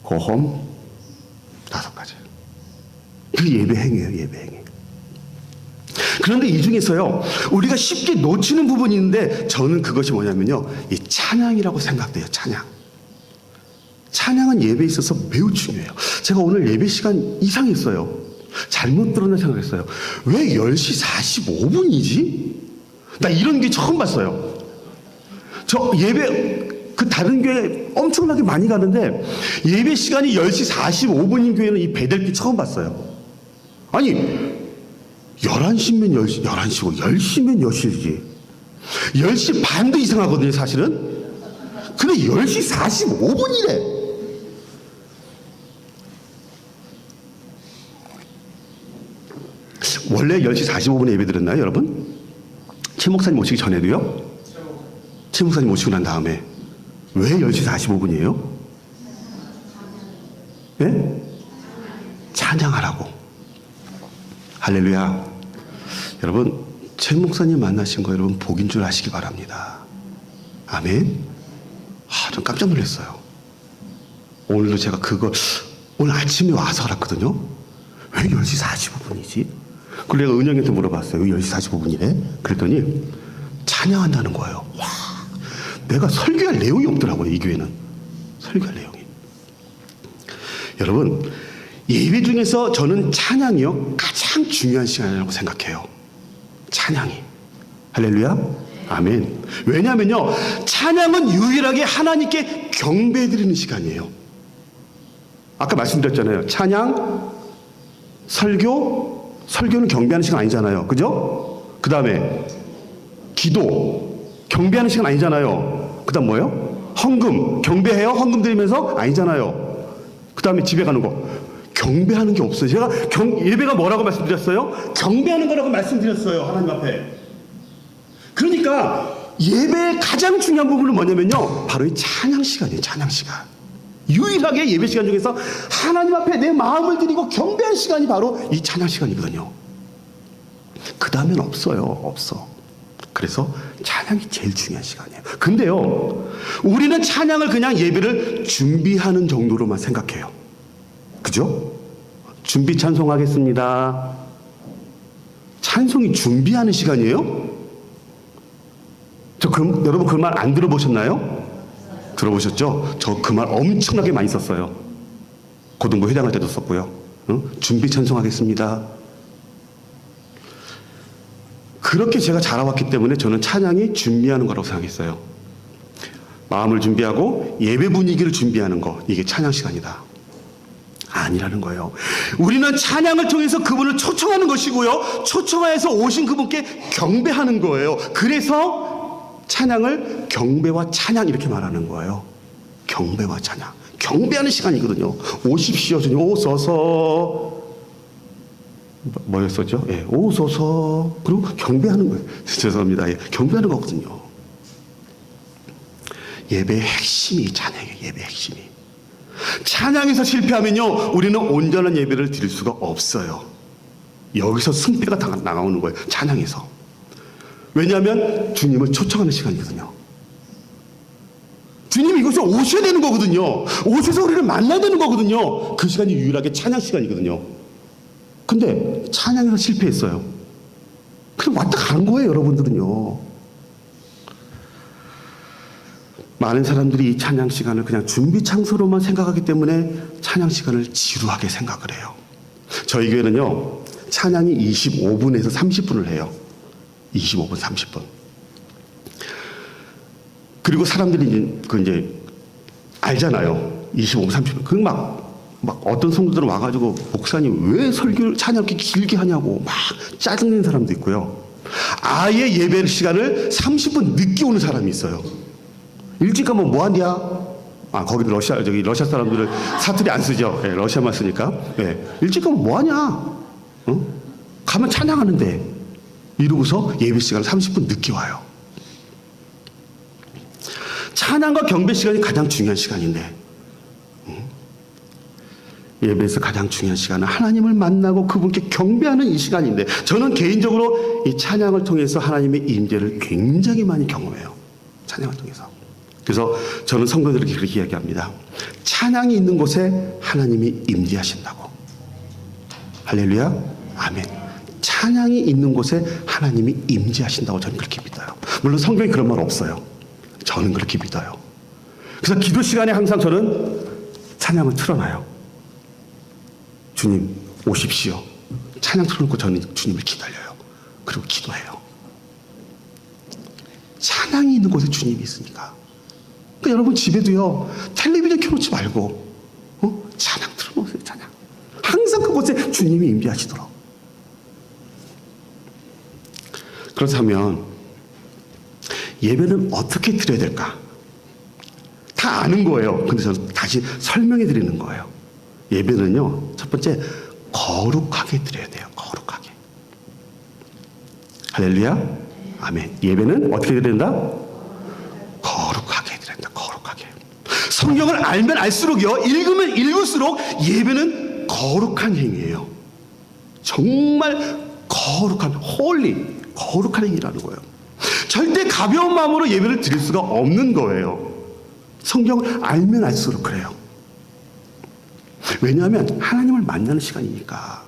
고홈, 5가지. 그 예배행위예요, 예배행위. 그런데 이 중에서요, 우리가 쉽게 놓치는 부분이 있는데, 저는 그것이 뭐냐면요, 이 찬양이라고 생각돼요. 찬양. 찬양은 예배에 있어서 매우 중요해요. 제가 오늘 예배 시간 이상했어요. 잘못 들었나 생각했어요. 왜 10시 45분이지? 나 이런 게 처음 봤어요. 저 예배, 그 다른 교회 엄청나게 많이 가는데, 예배 시간이 10시 45분인 교회는 이 배달기 처음 봤어요. 아니, 11시면 10시, 11시고 10시면 10시지. 10시 반도 이상하거든요, 사실은. 근데 10시 45분이래. 원래 10시 45분에 예배 드렸나요, 여러분? 최 목사님 오시기 전에도요? 최 목사님 오시고 난 다음에. 왜 10시 45분이에요? 네? 찬양하라고. 할렐루야. 여러분, 최 목사님 만나신 거 여러분 복인 줄 아시기 바랍니다. 아멘. 좀 깜짝 놀랐어요. 오늘도 제가 그거 오늘 아침에 와서 알았거든요. 왜 10시 45분이지? 그리고 내가 은영이한테 물어봤어요. 왜 10시 45분이래? 그랬더니 찬양한다는 거예요. 와, 내가 설교할 내용이 없더라고요, 이 교회는. 설교할 내용이. 여러분, 예배 중에서 저는 찬양이요, 가장 중요한 시간이라고 생각해요. 찬양이. 할렐루야. 아멘. 왜냐하면요, 찬양은 유일하게 하나님께 경배드리는 시간이에요. 아까 말씀드렸잖아요. 찬양, 설교는 경배하는 시간 아니잖아요. 그죠? 그 다음에 기도, 경배하는 시간 아니잖아요. 그 다음 뭐예요? 헌금, 경배해요? 헌금 드리면서? 아니잖아요. 그 다음에 집에 가는 거. 경배하는 게 없어요. 제가 예배가 뭐라고 말씀드렸어요? 경배하는 거라고 말씀드렸어요. 하나님 앞에. 그러니까 예배의 가장 중요한 부분은 뭐냐면요, 바로 이 찬양 시간이에요. 찬양 시간. 유일하게 예배 시간 중에서 하나님 앞에 내 마음을 드리고 경배한 시간이 바로 이 찬양 시간이거든요. 그 다음엔 없어요. 없어. 그래서 찬양이 제일 중요한 시간이에요. 근데요, 우리는 찬양을 그냥 예배를 준비하는 정도로만 생각해요. 그죠? 준비 찬송하겠습니다. 찬송이 준비하는 시간이에요? 그럼 여러분 그 말 안 들어보셨나요? 들어보셨죠? 저 그 말 엄청나게 많이 썼어요. 고등부 회장할 때도 썼고요. 준비 찬송하겠습니다. 그렇게 제가 자라왔기 때문에 저는 찬양이 준비하는 거라고 생각했어요. 마음을 준비하고 예배 분위기를 준비하는 거, 이게 찬양 시간이다. 아니라는 거예요. 우리는 찬양을 통해서 그분을 초청하는 것이고요, 초청하여서 오신 그분께 경배하는 거예요. 그래서 찬양을 경배와 찬양 이렇게 말하는 거예요. 경배와 찬양. 경배하는 시간이거든요. 오십시오 주님 오소서. 뭐였었죠? 예, 오소서. 그리고 경배하는 거예요. 죄송합니다. 예, 경배하는 거거든요. 예배의 핵심이 찬양이에요. 예배의 핵심이. 찬양에서 실패하면요, 우리는 온전한 예배를 드릴 수가 없어요. 여기서 승패가 나가오는 거예요. 찬양에서. 왜냐하면 주님을 초청하는 시간이거든요. 주님이 이곳에 오셔야 되는 거거든요. 오셔서 우리를 만나야 되는 거거든요. 그 시간이 유일하게 찬양 시간이거든요. 근데 찬양에서 실패했어요. 그냥 왔다 간 거예요, 여러분들은요. 많은 사람들이 이 찬양 시간을 그냥 준비 창소로만 생각하기 때문에 찬양 시간을 지루하게 생각을 해요. 저희 교회는요, 찬양이 25분에서 30분을 해요. 25분, 30분. 그리고 사람들이 이제 알잖아요. 25분, 30분. 그 막 어떤 성도들은 와가지고 목사님 왜 설교를 찬양 이렇게 길게 하냐고 막 짜증내는 사람도 있고요. 아예 예배 시간을 30분 늦게 오는 사람이 있어요. 일찍 가면 뭐하냐? 아, 거기도 러시아 사람들은 사투리 안 쓰죠. 예, 러시아만 쓰니까. 예, 일찍 가면 뭐하냐? 어? 가면 찬양하는데. 이러고서 예배 시간 30분 늦게 와요. 찬양과 경배 시간이 가장 중요한 시간인데, 예배에서 가장 중요한 시간은 하나님을 만나고 그분께 경배하는 이 시간인데, 저는 개인적으로 이 찬양을 통해서 하나님의 임재를 굉장히 많이 경험해요. 찬양을 통해서. 그래서 저는 성도들에게 그렇게 이야기합니다. 찬양이 있는 곳에 하나님이 임재하신다고. 할렐루야. 아멘. 찬양이 있는 곳에 하나님이 임재하신다고 저는 그렇게 믿어요. 물론 성경에 그런 말 없어요. 저는 그렇게 믿어요. 그래서 기도 시간에 항상 저는 찬양을 틀어놔요. 주님 오십시오. 찬양 틀어놓고 저는 주님을 기다려요. 그리고 기도해요. 찬양이 있는 곳에 주님이 있으니까. 그러니까 여러분 집에도요, 텔레비전 켜놓지 말고 찬양 틀어놓으세요. 찬양. 항상 그곳에 주님이 임재하시도록. 그렇다면 예배는 어떻게 드려야 될까? 다 아는 거예요. 근데 저는 다시 설명해 드리는 거예요. 예배는요, 첫 번째 거룩하게 드려야 돼요. 거룩하게. 할렐루야. 아멘. 예배는 어떻게 드려야 된다? 거룩하게 드려야 된다. 거룩하게. 성경을 알면 알수록요, 읽으면 읽을수록 예배는 거룩한 행위예요. 정말 거룩한, 홀리, 거룩한 행위라는 거예요. 절대 가벼운 마음으로 예배를 드릴 수가 없는 거예요. 성경을 알면 알수록 그래요. 왜냐하면 하나님을 만나는 시간이니까.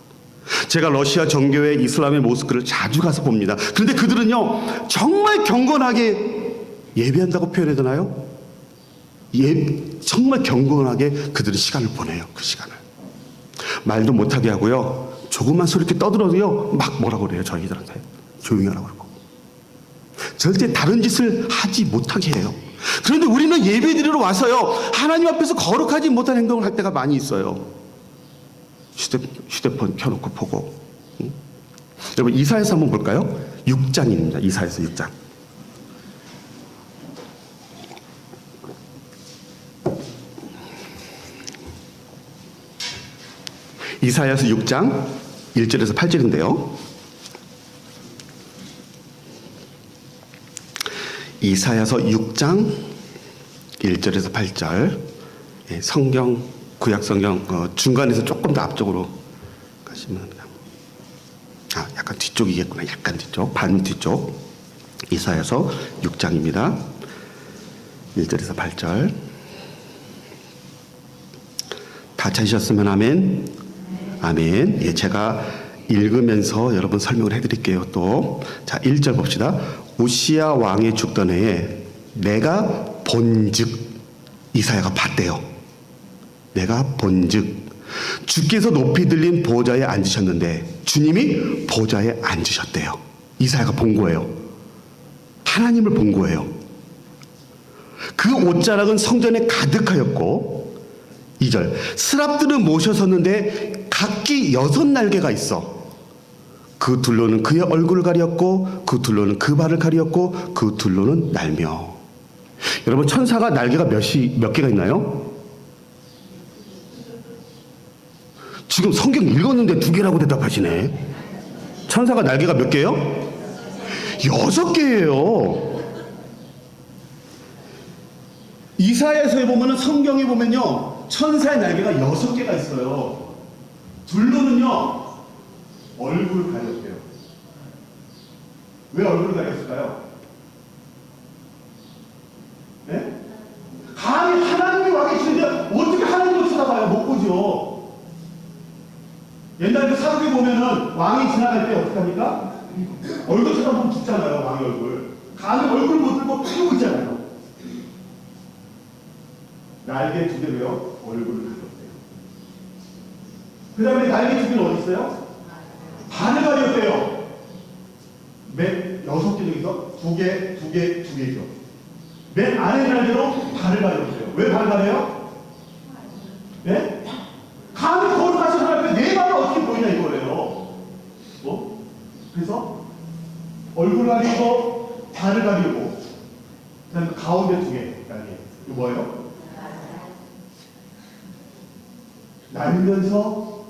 제가 러시아 정교회 이슬람의 모스크를 자주 가서 봅니다. 그런데 그들은요, 정말 경건하게 예배한다고 표현해야 되나요? 정말 경건하게 그들은 시간을 보내요. 그 시간을. 말도 못하게 하고요, 조금만 소리 이렇게 떠들어도요, 막 뭐라고 그래요. 저희들한테 조용히 하라고 그러고. 절대 다른 짓을 하지 못하게 해요. 그런데 우리는 예배드리러 와서요, 하나님 앞에서 거룩하지 못한 행동을 할 때가 많이 있어요. 휴대폰 켜놓고 보고. 응? 여러분 이사야서 한번 볼까요? 6장입니다. 이사야서 6장. 이사야서 6장 1절에서 8절인데요. 이사야서 6장 1절에서 8절. 성경, 구약성경 중간에서 조금 더 앞쪽으로 가시면, 약간 뒤쪽이겠구나. 약간 뒤쪽, 반 뒤쪽. 이사야서 6장입니다. 1절에서 8절. 다 찾으셨으면 아멘. 아멘. 예, 제가 읽으면서 여러분 설명을 해드릴게요. 또, 자, 1절 봅시다. 우시야 왕이 죽던 해에 내가 본즉, 이사야가 봤대요. 내가 본즉 주께서 높이 들린 보좌에 앉으셨는데 주님이 보좌에 앉으셨대요. 이사야가 본 거예요. 하나님을 본 거예요. 그 옷자락은 성전에 가득하였고, 2절 스랍들은 모셔섰는데 각기 6날개가 있어. 그 둘로는 그의 얼굴을 가렸고 그 둘로는 그 발을 가렸고 그 둘로는 날며. 여러분 천사가 날개가 몇 개가 있나요? 지금 성경 읽었는데 2개라고 대답하시네. 천사가 날개가 몇 개예요? 6개예요. 이사야서에 보면은, 성경에 보면요, 천사의 날개가 6개가 있어요. 둘로는요 얼굴을 가렸대요. 왜 얼굴을 가렸을까요? 네? 감히 하나님이 와 계시는데 어떻게 하나님을 쳐다봐요? 못 보죠. 옛날에 사극에 보면은 왕이 지나갈 때 어떻게 합니까? 얼굴 쳐다보면 죽잖아요. 왕의 얼굴. 감히 얼굴 못 들고 피우고 있잖아요. 날개 2개로요 얼굴을 가렸대요. 그 다음에 날개 2개는 어디 있어요? 발을 가렸대요. 맨 6개 중에서 2개죠. 맨 아래 날개로 발을 가렸대요. 왜 발을 가려요? 네? 감히 거룩하신 하나님 앞에 내 발을 어떻게 보이냐 이거예요. 그래서 얼굴 가리고 발을 가리고, 그다음에 가운데 2개 날개. 뭐예요? 날면서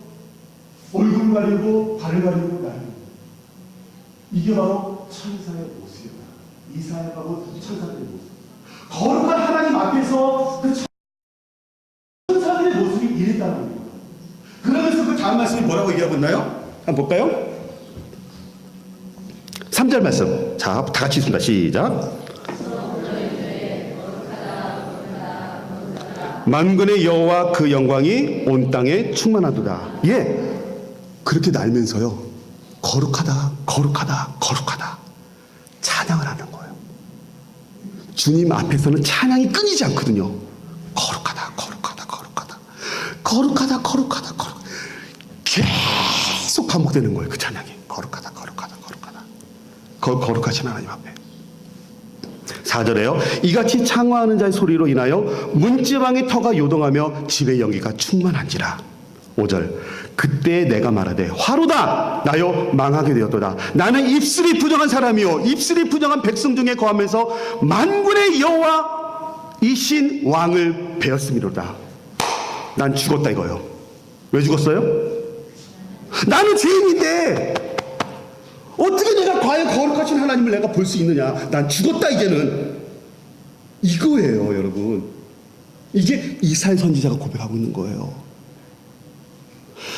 얼굴 가리고 발을 가리고 날면 이게 바로 천사의 모습이다. 이사야가 본 천사의 모습. 거룩한 하나님 앞에서 그 천사들의 모습이 이랬다는 거예요. 그러면서 그 다음 말씀이 뭐라고 얘기하고 있나요? 한번 볼까요? 3절 말씀. 자, 다 같이 읽습니다. 시작. 만군의 여호와 그 영광이 온 땅에 충만하도다. 예, 그렇게 날면서요, 거룩하다, 거룩하다, 거룩하다 찬양을 하는 거예요. 주님 앞에서는 찬양이 끊이지 않거든요. 거룩하다, 거룩하다, 거룩하다, 거룩하다, 거룩하다, 거룩. 계속 반복되는 거예요. 그 찬양이 거룩하다, 거룩하다, 거룩하다. 거룩하신 하나님 앞에. 4절에요. 이같이 창화하는 자의 소리로 인하여 문지방의 터가 요동하며 집의 연기가 충만한지라. 5절. 그때 내가 말하되 화로다 나여 망하게 되었도다. 나는 입술이 부정한 사람이요 입술이 부정한 백성 중에 거하면서 만군의 여호와 이신 왕을 배웠음이로다. 난 죽었다 이거요. 왜 죽었어요? 나는 죄인인데 어떻게 내가 과연 거룩하신 하나님을 내가 볼 수 있느냐. 난 죽었다 이제는. 이거예요 여러분. 이게 이사야 선지자가 고백하고 있는 거예요.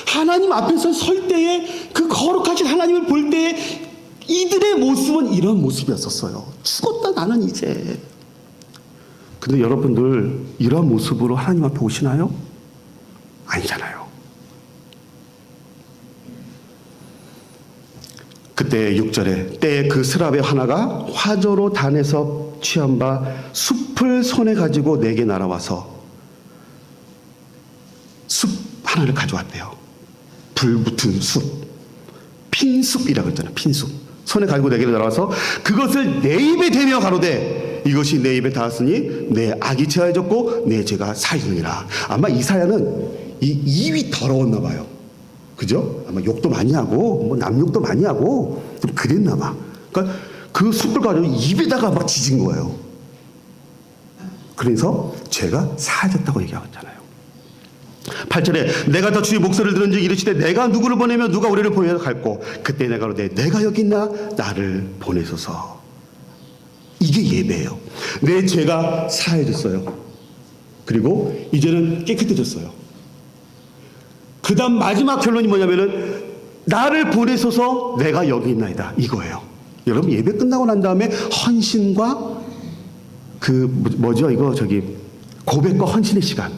하나님 앞에서 설 때에 그 거룩하신 하나님을 볼 때에 이들의 모습은 이런 모습이었었어요. 죽었다 나는 이제. 근데 여러분들 이런 모습으로 하나님 앞에 오시나요? 아니잖아요. 그때 6절에 때에 그 스랍의 하나가 화조로 단에서 취한 바 숲을 손에 가지고 내게 날아와서 숲 하나를 가져왔대요. 불 붙은 숲, 핀숲이라고 했잖아요. 핀숲. 손에 가지고 내게 날아와서 그것을 내 입에 대며 가로되 이것이 내 입에 닿았으니 내 악이 제하여졌고 내 죄가 사하였느니라. 아마 이사야는 이 입이 더러웠나 봐요. 그죠? 아마 욕도 많이 하고 뭐 남욕도 많이 하고 좀 그랬나 봐. 그러니까 그 숯불 가지고 입에다가 막 지진 거예요. 그래서 죄가 사하졌다고 얘기하고 있잖아요. 8절에 내가 더 주의 목소리를 들은 즉 이르시되 내가 누구를 보내며 누가 우리를 보내서 갈고 그때 내가 그러되 내가 여기 있나 나를 보내소서. 이게 예배예요. 내 죄가 사해졌어요. 그리고 이제는 깨끗해졌어요. 그 다음 마지막 결론이 뭐냐면은 나를 보내소서 내가 여기 있나이다 이거예요. 여러분 예배 끝나고 난 다음에 헌신과 그 뭐죠 이거 저기 고백과 헌신의 시간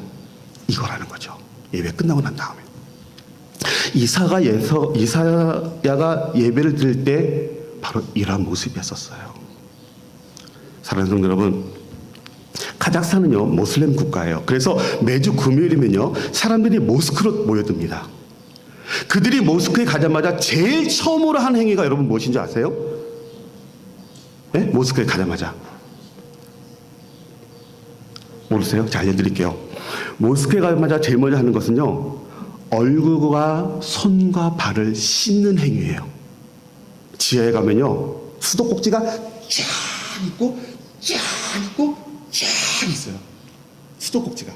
이거라는 거죠. 예배 끝나고 난 다음에 이사야가 예배를 드릴 때 바로 이러한 모습이었었어요. 사랑하는 성도 여러분, 카자흐스탄은요 모슬렘 국가예요. 그래서 매주 금요일이면요 사람들이 모스크로 모여듭니다. 그들이 모스크에 가자마자 제일 처음으로 하는 행위가 여러분 무엇인지 아세요? 네? 모스크에 가자마자 모르세요? 자 알려드릴게요. 모스크에 가자마자 제일 먼저 하는 것은요 얼굴과 손과 발을 씻는 행위예요. 지하에 가면요 수도꼭지가 쫙 있고 쫙 있고 쫙 있어요. 수도꼭지가.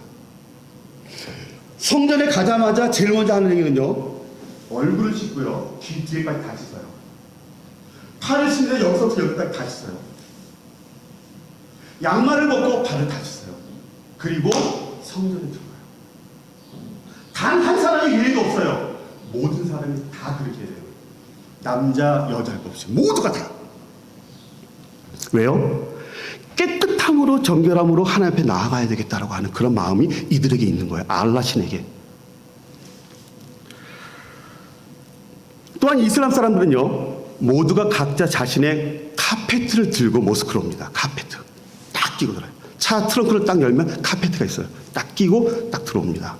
성전에 가자마자 제일 먼저 하는 행위는요 얼굴을 씻고요 귀 뒤에까지 다 씻어요. 팔을 씻는데 여기서부터 여기까지 다 씻어요. 양말을 벗고 발을 다 씻어요. 그리고 성전에 들어가요. 단 한 사람이 예외도 없어요. 모든 사람이 다 그렇게 해요. 남자 여자 할 것 없이 모두가 다. 왜요? 깨끗함으로 정결함으로 하나님 앞에 나아가야 되겠다라고 하는 그런 마음이 이들에게 있는 거예요. 알라 신에게. 또한 이슬람 사람들은요 모두가 각자 자신의 카페트를 들고 모스크로 옵니다. 카페트 딱 끼고 들어요. 차 트렁크를 딱 열면 카페트가 있어요. 딱 끼고 딱 들어옵니다.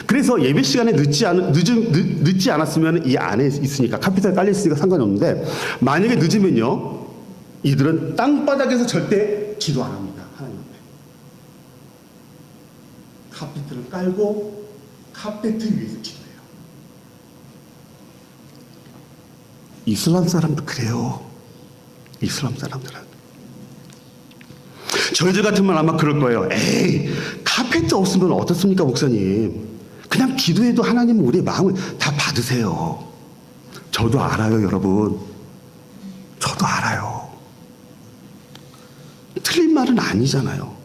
그래서 예배 시간에 늦지 않았으면 이 안에 있으니까 카페트가 깔려 있으니까 상관이 없는데 만약에 늦으면요 이들은 땅바닥에서 절대 기도 안 합니다. 하나님 앞에 카페트를 깔고 카페트 위에서 기도해요. 이슬람 사람도 그래요. 이슬람 사람들은 저희들 같으면 아마 그럴 거예요. 에이, 카페트 없으면 어떻습니까, 목사님? 그냥 기도해도 하나님은 우리의 마음을 다 받으세요. 저도 알아요, 여러분. 저도 알아요. 틀린 말은 아니잖아요.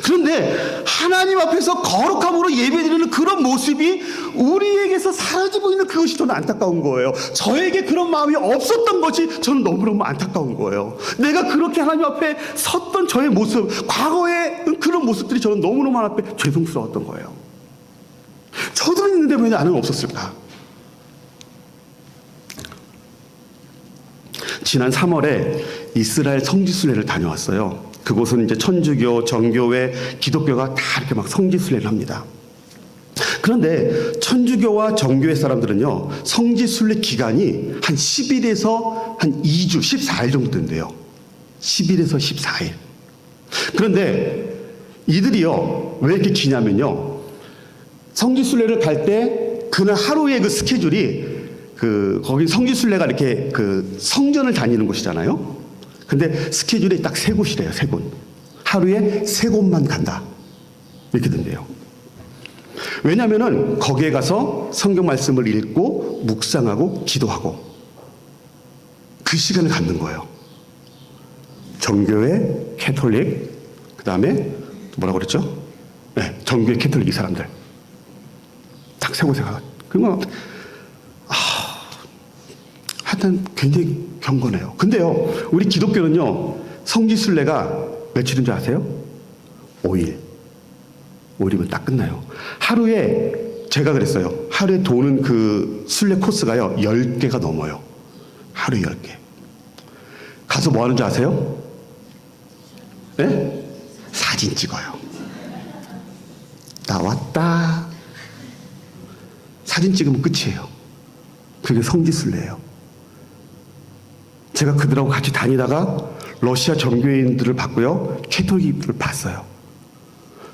그런데 하나님 앞에서 거룩함으로 예배드리는 그런 모습이 우리에게서 사라지고 있는 그것이 저는 안타까운 거예요. 저에게 그런 마음이 없었던 것이 저는 너무너무 안타까운 거예요. 내가 그렇게 하나님 앞에 섰던 저의 모습, 과거의 그런 모습들이 저는 너무너무 하나님 앞에 죄송스러웠던 거예요. 저들은 있는데 왜 나는 없었을까? 지난 3월에 이스라엘 성지순례를 다녀왔어요. 그곳은 이제 천주교, 정교회, 기독교가 다 이렇게 막 성지순례를 합니다. 그런데 천주교와 정교회 사람들은요, 성지순례 기간이 한 10일에서 한 2주, 14일 정도 된대요. 10일에서 14일. 그런데 이들이요, 왜 이렇게 기냐면요, 성지순례를 갈 때 그날 하루의 그 스케줄이 거기 성지순례가 이렇게 성전을 다니는 곳이잖아요. 근데 스케줄이 딱 3곳이래요, 3곳. 하루에 3곳만 간다. 이렇게 된대요. 왜냐면은 거기에 가서 성경 말씀을 읽고, 묵상하고, 기도하고. 그 시간을 갖는 거예요. 정교회, 캐톨릭, 그 다음에 뭐라고 그랬죠? 네, 정교회, 캐톨릭 이 사람들. 딱 3곳에 가. 그러면, 하여튼 굉장히 경건해요. 근데요, 우리 기독교는요, 성지순례가 며칠인 줄 아세요? 5일. 5일이면 딱 끝나요. 하루에, 제가 그랬어요. 하루에 도는 그 순례 코스가요, 10개가 넘어요. 하루에 10개. 가서 뭐 하는 줄 아세요? 네? 사진 찍어요. 나 왔다. 사진 찍으면 끝이에요. 그게 성지순례예요. 제가 그들하고 같이 다니다가 러시아 정교인들을 봤고요, 캐톨릭들을 봤어요.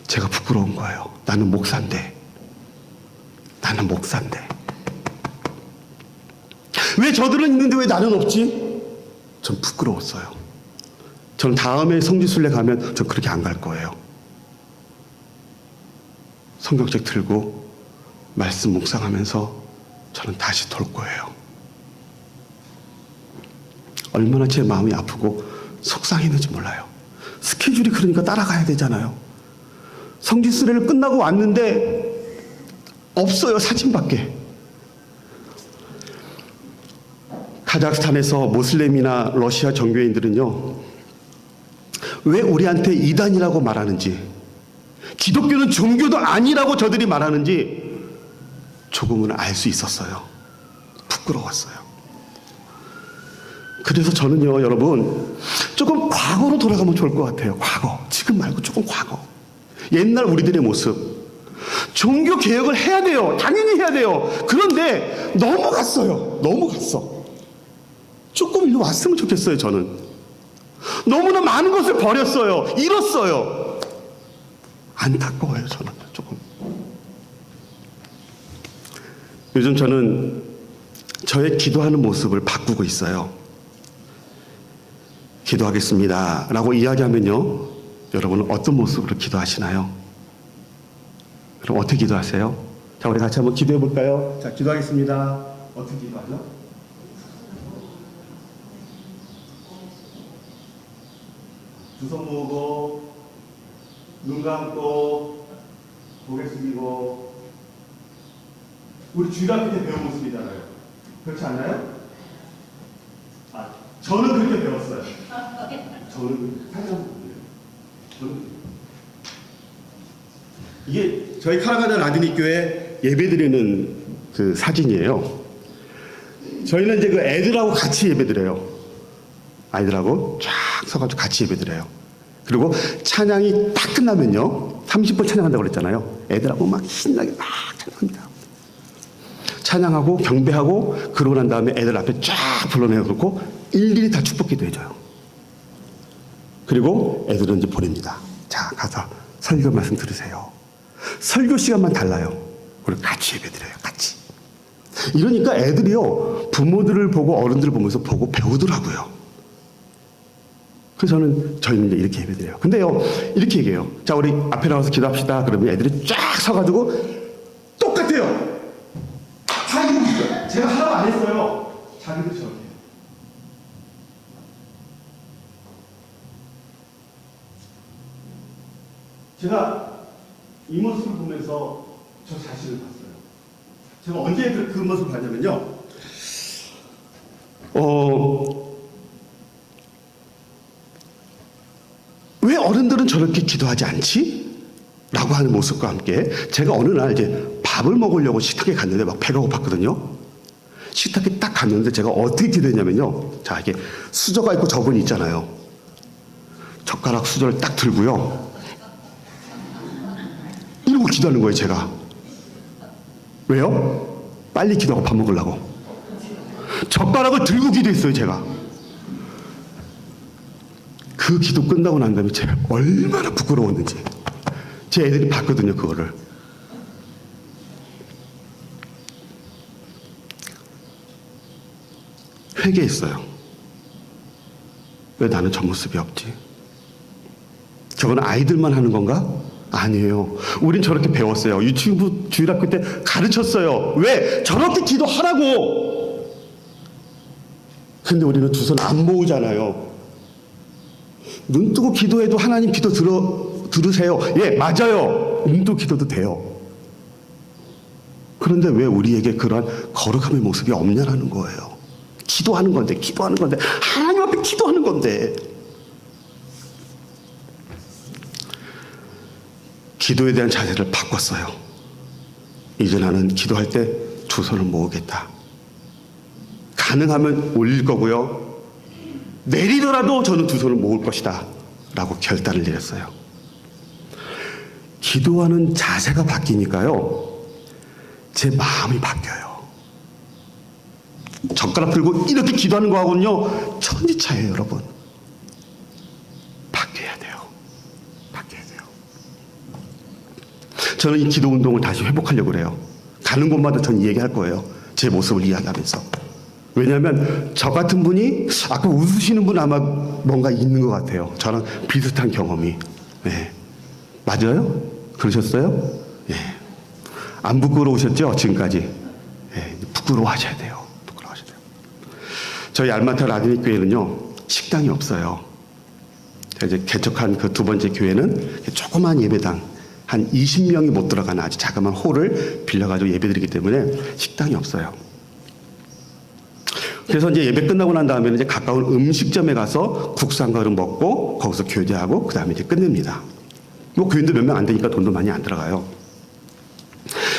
제가 부끄러운 거예요. 나는 목사인데. 나는 목사인데. 왜 저들은 있는데 왜 나는 없지? 전 부끄러웠어요. 저는 다음에 성지순례 가면 전 그렇게 안 갈 거예요. 성경책 들고 말씀 묵상하면서 저는 다시 돌 거예요. 얼마나 제 마음이 아프고 속상했는지 몰라요. 스케줄이 그러니까 따라가야 되잖아요. 성지순례를 끝나고 왔는데 없어요, 사진밖에. 카자흐스탄에서 모슬렘이나 러시아 정교인들은요, 왜 우리한테 이단이라고 말하는지, 기독교는 종교도 아니라고 저들이 말하는지 조금은 알 수 있었어요. 부끄러웠어요. 그래서 저는요, 여러분, 조금 과거로 돌아가면 좋을 것 같아요. 과거. 지금 말고 조금 과거. 옛날 우리들의 모습. 종교 개혁을 해야 돼요. 당연히 해야 돼요. 그런데 넘어갔어요. 넘어갔어. 조금 일로 왔으면 좋겠어요, 저는. 너무나 많은 것을 버렸어요. 잃었어요. 안타까워요, 저는 조금. 요즘 저는 저의 기도하는 모습을 바꾸고 있어요. 기도하겠습니다 라고 이야기하면요, 여러분은 어떤 모습으로 기도하시나요? 그럼 어떻게 기도하세요? 자, 우리 같이 한번 기도해 볼까요? 자, 기도하겠습니다. 어떻게 기도하죠? 두 손 모으고, 눈 감고, 고개 숙이고. 우리 주일학교 때 배운 모습이잖아요. 그렇지 않나요? 저는 그렇게 배웠어요. 저는 이게 저희 카라가다 라디닉 교회 예배드리는 그 사진이에요. 저희는 이제 그 애들하고 같이 예배드려요. 아이들하고 쫙 서가지고 같이 예배드려요. 그리고 찬양이 딱 끝나면요, 30분 찬양한다고 그랬잖아요. 애들하고 막 신나게 막 찬양합니다. 찬양하고 경배하고 그러고 난 다음에 애들 앞에 쫙 불러내놓고 일일이 다 축복기도 해줘요. 그리고 애들은 이제 보냅니다. 자, 가서 설교 말씀 들으세요. 설교 시간만 달라요. 그리고 같이 예배드려요. 같이. 이러니까 애들이요, 부모들을 보고 어른들을 보면서 보고 배우더라고요. 그래서 저희는 이제 이렇게 예배드려요. 근데요, 이렇게 얘기해요. 자, 우리 앞에 나와서 기도합시다. 그러면 애들이 쫙 서가지고 똑같아요. 자기도 있어요. 제가 하라고 안 했어요. 자기도 저렇게. 제가 이 모습을 보면서 저 자신을 봤어요. 제가 언제 그 모습을 봤냐면요. 왜 어른들은 저렇게 기도하지 않지? 라고 하는 모습과 함께 제가 어느 날 이제 밥을 먹으려고 식탁에 갔는데 막 배가 고팠거든요. 식탁에 딱 갔는데 제가 어떻게 기도했냐면요. 자, 이게 수저가 있고 저분이 있잖아요. 젓가락 수저를 딱 들고요. 이러고 기도하는 거예요, 제가. 왜요? 빨리 기도하고 밥 먹으려고. 젓가락을 들고 기도했어요, 제가. 그 기도 끝나고 난 다음에 제가 얼마나 부끄러웠는지. 제 애들이 봤거든요, 그거를. 회개했어요. 왜 나는 저 모습이 없지? 저건 아이들만 하는 건가? 아니에요. 우린 저렇게 배웠어요. 유치부 주일학교 때 가르쳤어요. 왜? 저렇게 기도하라고! 근데 우리는 두 손 안 모으잖아요. 눈 뜨고 기도해도 하나님 기도 들으세요. 예, 맞아요. 눈 뜨고 기도도 돼요. 그런데 왜 우리에게 그러한 거룩함의 모습이 없냐라는 거예요. 기도하는 건데, 하나님 앞에 기도하는 건데. 기도에 대한 자세를 바꿨어요. 이제 나는 기도할 때 두 손을 모으겠다. 가능하면 올릴 거고요. 내리더라도 저는 두 손을 모을 것이다. 라고 결단을 내렸어요. 기도하는 자세가 바뀌니까요. 제 마음이 바뀌어요. 젓가락 들고 이렇게 기도하는 거하고는요. 천지차예요, 여러분. 바뀌어야 돼요. 저는 이 기도 운동을 다시 회복하려고 그래요. 가는 곳마다 저는 얘기할 거예요. 제 모습을 이야기하면서. 왜냐하면 저 같은 분이 아까 웃으시는 분 아마 뭔가 있는 것 같아요. 저랑 비슷한 경험이. 네. 맞아요? 그러셨어요? 네. 안 부끄러우셨죠? 지금까지. 네. 부끄러워하셔야 돼요. 저희 알마타 라디닉 교회는요. 식당이 없어요. 이제 개척한 그 두 번째 교회는 조그만 예배당 한 20명이 못 들어가는 아주 자그마한 홀을 빌려가지고 예배드리기 때문에 식당이 없어요. 그래서 이제 예배 끝나고 난 다음에는 이제 가까운 음식점에 가서 국산가루 먹고 거기서 교제하고 그 다음에 이제 끝냅니다. 뭐 교인도 몇 명 안 되니까 돈도 많이 안 들어가요.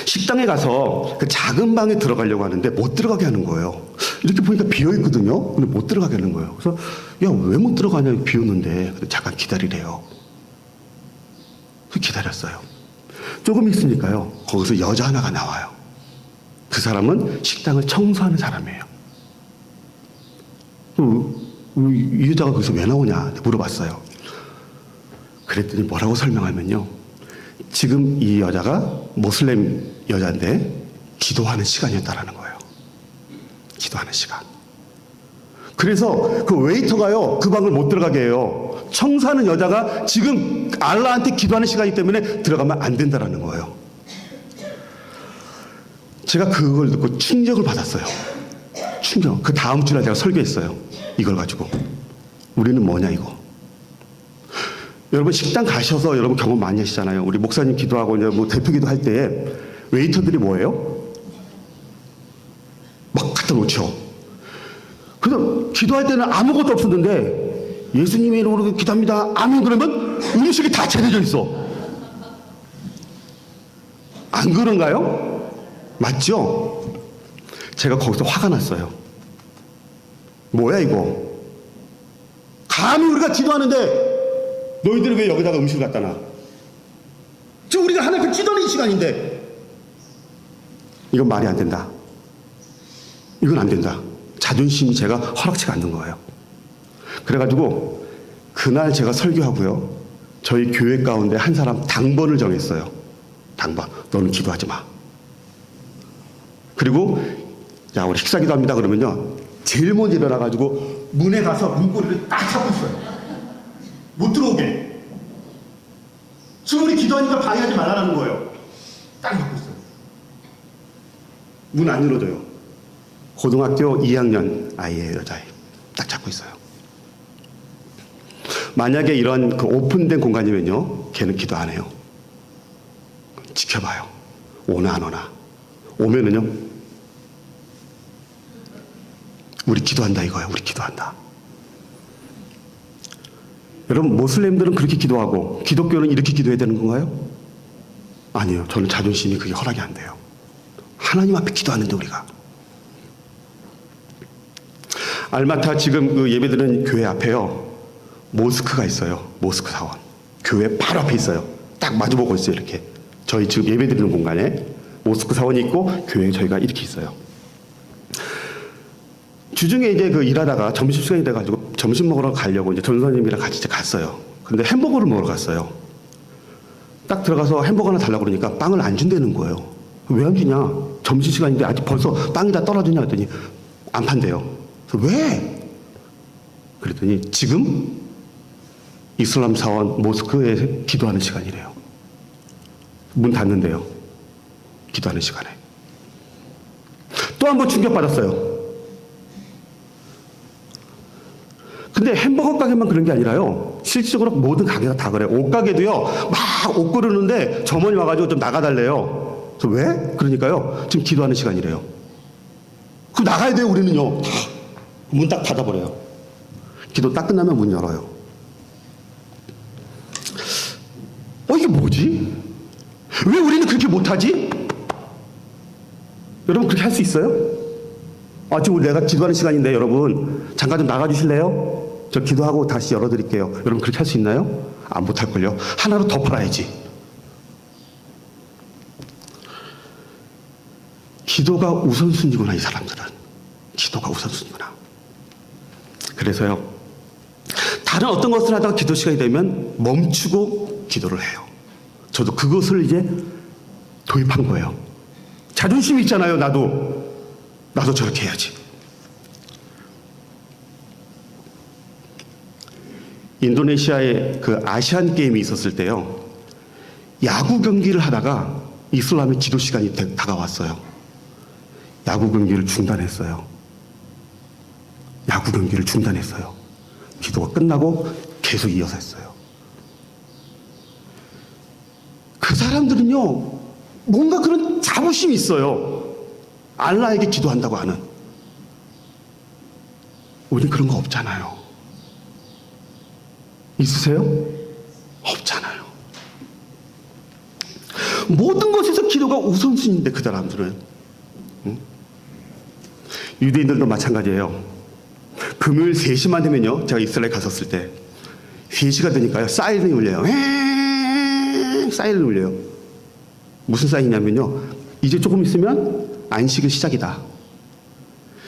식당에 가서 그 작은 방에 들어가려고 하는데 못 들어가게 하는 거예요. 이렇게 보니까 비어있거든요. 근데 못 들어가게 하는 거예요. 그래서 야, 왜 못 들어가냐, 비었는데. 잠깐 기다리래요. 기다렸어요. 조금 있으니까요. 거기서 여자 하나가 나와요. 그 사람은 식당을 청소하는 사람이에요. 이 여자가 거기서 왜 나오냐 물어봤어요. 그랬더니 뭐라고 설명하면요. 지금 이 여자가 모슬렘 여자인데 기도하는 시간이었다라는 거예요. 기도하는 시간. 그래서 그 웨이터가요. 그 방을 못 들어가게 해요. 청소하는 여자가 지금 알라한테 기도하는 시간이기 때문에 들어가면 안 된다라는 거예요. 제가 그걸 듣고 충격을 받았어요. 충격. 그 다음 주날 제가 설교했어요. 이걸 가지고. 우리는 뭐냐 이거. 여러분 식당 가셔서 여러분 경험 많이 하시잖아요. 우리 목사님 기도하고 이제 뭐 대표 기도할 때에 웨이터들이 뭐예요? 막 갖다 놓죠. 그래서 기도할 때는 아무것도 없었는데 예수님의 이름으로 기도합니다. 아멘 그러면 음식이 다 차려져 있어. 안 그런가요? 맞죠? 제가 거기서 화가 났어요. 뭐야 이거. 감히 우리가 기도하는데 너희들은 왜 여기다가 음식을 갖다 놔? 지금 우리가 하나님 기도하는 이 시간인데. 이건 말이 안 된다. 이건 안 된다. 자존심이 제가 허락치가 않는 거예요. 그래가지고 그날 제가 설교하고요. 저희 교회 가운데 한 사람 당번을 정했어요. 당번. 너는 기도하지 마. 그리고 야 우리 식사 기도합니다 그러면요. 제일 먼저 일어나가지고 문에 가서 문고리를 딱 잡고 있어요. 못 들어오게. 지금 우리 기도하니까 방해하지 말라는 거예요. 딱 잡고 있어요. 문 안 열어줘요. 고등학교 2학년 아이예요, 여자애. 딱 잡고 있어요. 만약에 이런 그 오픈된 공간이면요, 걔는 기도 안 해요. 지켜봐요. 오나 안 오나. 오면은요, 우리 기도한다 이거야. 우리 기도한다. 여러분, 모슬렘들은 그렇게 기도하고 기독교는 이렇게 기도해야 되는 건가요? 아니에요. 저는 자존심이 그게 허락이 안 돼요. 하나님 앞에 기도하는데 우리가. 알마타 지금 그 예배드리는 교회 앞에요, 모스크가 있어요. 모스크 사원. 교회 바로 앞에 있어요. 딱 마주보고 있어요. 이렇게. 저희 지금 예배드리는 공간에 모스크 사원이 있고 교회에 저희가 이렇게 있어요. 주중에 이제 그 일하다가 점심시간이 돼가지고 점심 먹으러 가려고 이제 전사님이랑 같이 갔어요. 근데 햄버거를 먹으러 갔어요. 딱 들어가서 햄버거 하나 달라고 그러니까 빵을 안 준다는 거예요. 왜 안 주냐? 점심시간인데 아직 벌써 빵이 다 떨어지냐 했더니 안 판대요. 그래서 왜? 그랬더니 지금 이슬람 사원 모스크에 기도하는 시간이래요. 문 닫는데요. 기도하는 시간에. 또 한 번 충격받았어요. 근데 햄버거 가게만 그런 게 아니라요, 실질적으로 모든 가게가 다 그래요. 옷가게도요, 막 옷 고르는데 점원이 와가지고 좀 나가달래요. 그래서 왜? 그러니까요, 지금 기도하는 시간이래요. 그럼 나가야 돼요, 우리는요. 문 딱 닫아버려요. 기도 딱 끝나면 문 열어요. 이게 뭐지? 왜 우리는 그렇게 못하지? 여러분, 그렇게 할 수 있어요? 지금 내가 기도하는 시간인데 여러분 잠깐 좀 나가주실래요? 저 기도하고 다시 열어드릴게요. 여러분 그렇게 할 수 있나요? 못할걸요. 하나로 더 팔아야지. 기도가 우선순위구나, 이 사람들은. 기도가 우선순위구나. 그래서요, 다른 어떤 것을 하다가 기도 시간이 되면 멈추고 기도를 해요. 저도 그것을 이제 도입한 거예요. 자존심이 있잖아요. 나도 저렇게 해야지. 인도네시아에 그 아시안 게임이 있었을 때요, 야구 경기를 하다가 이슬람의 기도 시간이 다가왔어요. 야구 경기를 중단했어요. 야구 경기를 중단했어요. 기도가 끝나고 계속 이어서 했어요. 그 사람들은요, 뭔가 그런 자부심이 있어요. 알라에게 기도한다고 하는. 우린 그런 거 없잖아요. 있으세요? 없잖아요. 모든 것에서 기도가 우선순위인데 그 사람들은. 응? 유대인들도 마찬가지예요. 금요일 3시만 되면요, 제가 이스라엘 갔었을 때 3시가 되니까요, 사이렌이 울려요. 사이렌이 울려요. 무슨 사인이냐면요, 이제 조금 있으면 안식일 시작이다.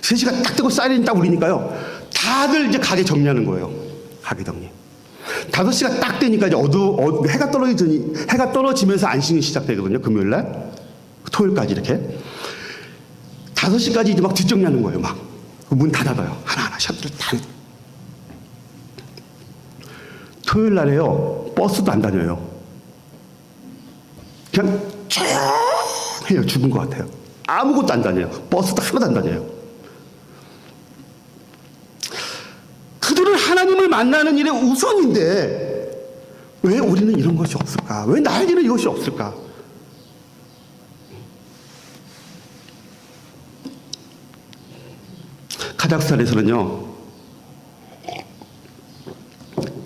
3시가 딱 되고 사이렌이 딱 울리니까요, 다들 이제 가게 정리하는 거예요. 가게 정리. 5시가 딱 되니까 이제 해가 떨어지면서 안식일이 시작되거든요. 금요일 날. 토요일까지 이렇게. 5시까지 이제 막 뒷정리하는 거예요. 막. 문 다 닫아요. 하나하나 셔츠를 다. 토요일 날에요, 버스도 안 다녀요. 그냥 쭉 해요. 죽은 것 같아요. 아무것도 안 다녀요. 버스도 하나도 안 다녀요. 그들은 하나님을 만나는 일에 우선인데 왜 우리는 이런 것이 없을까? 왜 나에게는 이것이 없을까? 카자흐스탄에서는요,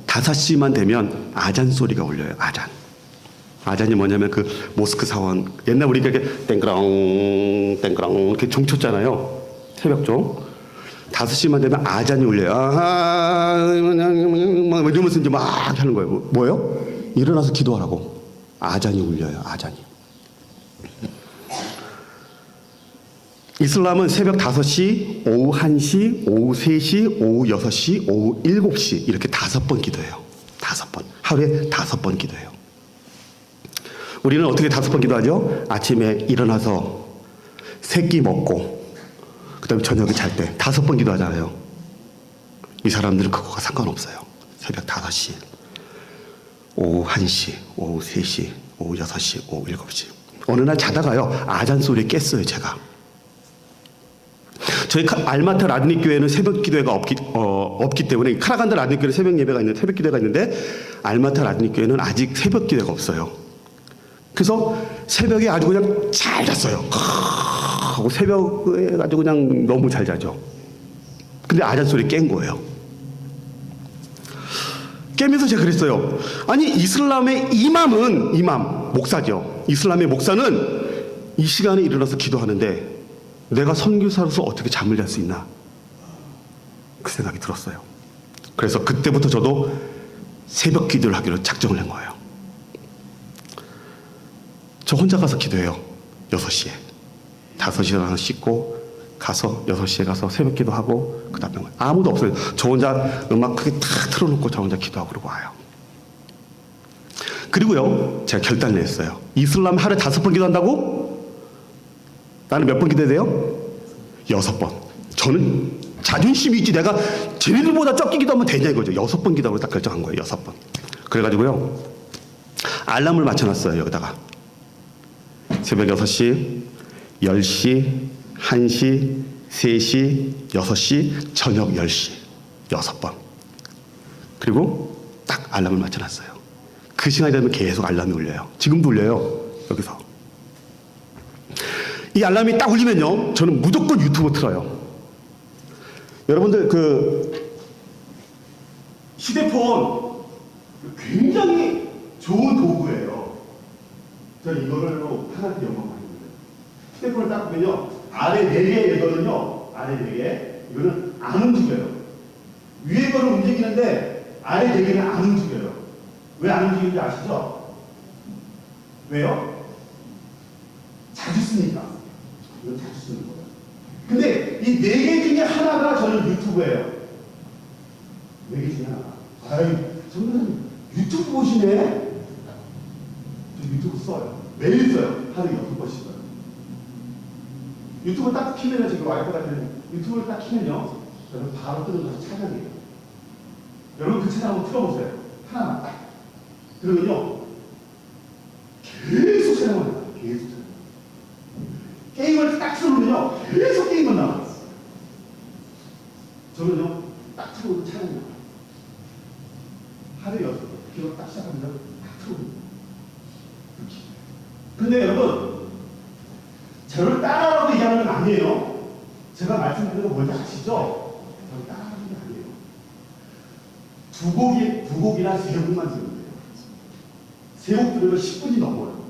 5시만 되면 아잔 소리가 울려요. 아잔. 아잔이 뭐냐면 그 모스크 사원, 옛날 우리가 이렇게 땡그랑 땡그랑 이렇게 종 쳤잖아요. 새벽종. 5시만 되면 아잔이 울려요. 막 이러면서 이제 막 하는 거예요. 뭐예요? 일어나서 기도하라고. 아잔이 울려요. 아잔이. 이슬람은 새벽 5시, 오후 1시, 오후 3시, 오후 6시, 오후 7시 이렇게 5번 기도해요. 5번. 하루에 5번 기도해요. 우리는 어떻게 5번 기도하죠? 아침에 일어나서 새끼 먹고 그 다음에 저녁에 잘 때 5번 기도하잖아요. 이 사람들은 그거가 상관없어요. 새벽 5시. 오후 1시, 오후 3시, 오후 6시, 오후 7시. 어느 날 자다가요, 아잔 소리에 깼어요, 제가. 저희 알마트 라드닉 교회는 새벽 기도회가 없기 때문에, 카라간드 라드닉 교회는 새벽 예배가 있는데, 새벽 기도회가 있는데, 알마트 라드닉 교회는 아직 새벽 기도회가 없어요. 그래서 새벽에 아주 그냥 잘 잤어요. 하고 새벽에 아주 그냥 너무 잘 자죠. 근데 아잔 소리에 깬 거예요. 깨면서 제가 그랬어요. 아니, 이슬람의 이맘, 목사죠. 이슬람의 목사는 이 시간에 일어나서 기도하는데 내가 선교사로서 어떻게 잠을 잘 수 있나? 그 생각이 들었어요. 그래서 그때부터 저도 새벽 기도를 하기로 작정을 한 거예요. 저 혼자 가서 기도해요. 6시에. 5시에 일어나서 씻고 가서 6시에 가서 새벽 기도하고 그 다음에 아무도 없어요. 저 혼자 음악 크게 탁 틀어놓고 저 혼자 기도하고 그러고 와요. 그리고요, 제가 결단을 했어요. 이슬람 하루에 5번 기도한다고? 나는 몇 번 기도해야 돼요? 6번. 저는 자존심이 있지, 내가 쟤네들보다 적게 기도하면 되냐 이거죠. 6번 기도하고 딱 결정한 거예요. 6번. 그래가지고요, 알람을 맞춰놨어요. 여기다가 새벽 6시, 10시, 1시, 3시, 6시, 저녁 10시 6번. 그리고 딱 알람을 맞춰놨어요. 그 시간이 되면 계속 알람이 울려요. 지금도 울려요. 여기서. 이 알람이 딱 울리면요, 저는 무조건 유튜브 틀어요. 여러분들 휴대폰 굉장히 좋은 도구예요. 저는 이걸로 하나님께 영광 많이 드려요. 휴대폰을 딱 보면요, 아래 4개 이거는요, 아래 4개 이거는 안 움직여요. 위에 거는 움직이는데 아래 4개는 안 움직여요. 왜 안 움직이는지 아시죠? 왜요? 자주 쓰니까. 이건 자주 쓰는 거예요. 근데 이 4개 중에 하나가 저는 유튜브예요. 4개 중에 하나. 아유, 저는 유튜브 보시네. 저 유튜브 써요. 매일 써요. 하루에 6번씩 써요. 유튜브 딱 키면요, 지금 와이프가 되는 유튜브를 딱 키면요, 저는 바로 뜨는 것이 찬양이에요. 여러분 그 찬양 한번 틀어보세요. 하나만 딱. 그러면요, 계속 찬양을 해요. 계속 찬양. 게임을 딱 틀어보면요, 계속 게임만 나와요. 저는요, 딱 틀어보면 찬양이 나와요. 하루에 6번. 기도 딱 시작하면 딱 틀어보면. 그렇게. 근데 여러분, 저를 따라하라고 얘기하는 건 아니에요. 제가 말씀드리는 거 뭔지 아시죠? 저를 따라하는 게 아니에요. 두 곡이나 3곡만 들으면 돼요. 3곡 들으면 10분이 넘어요.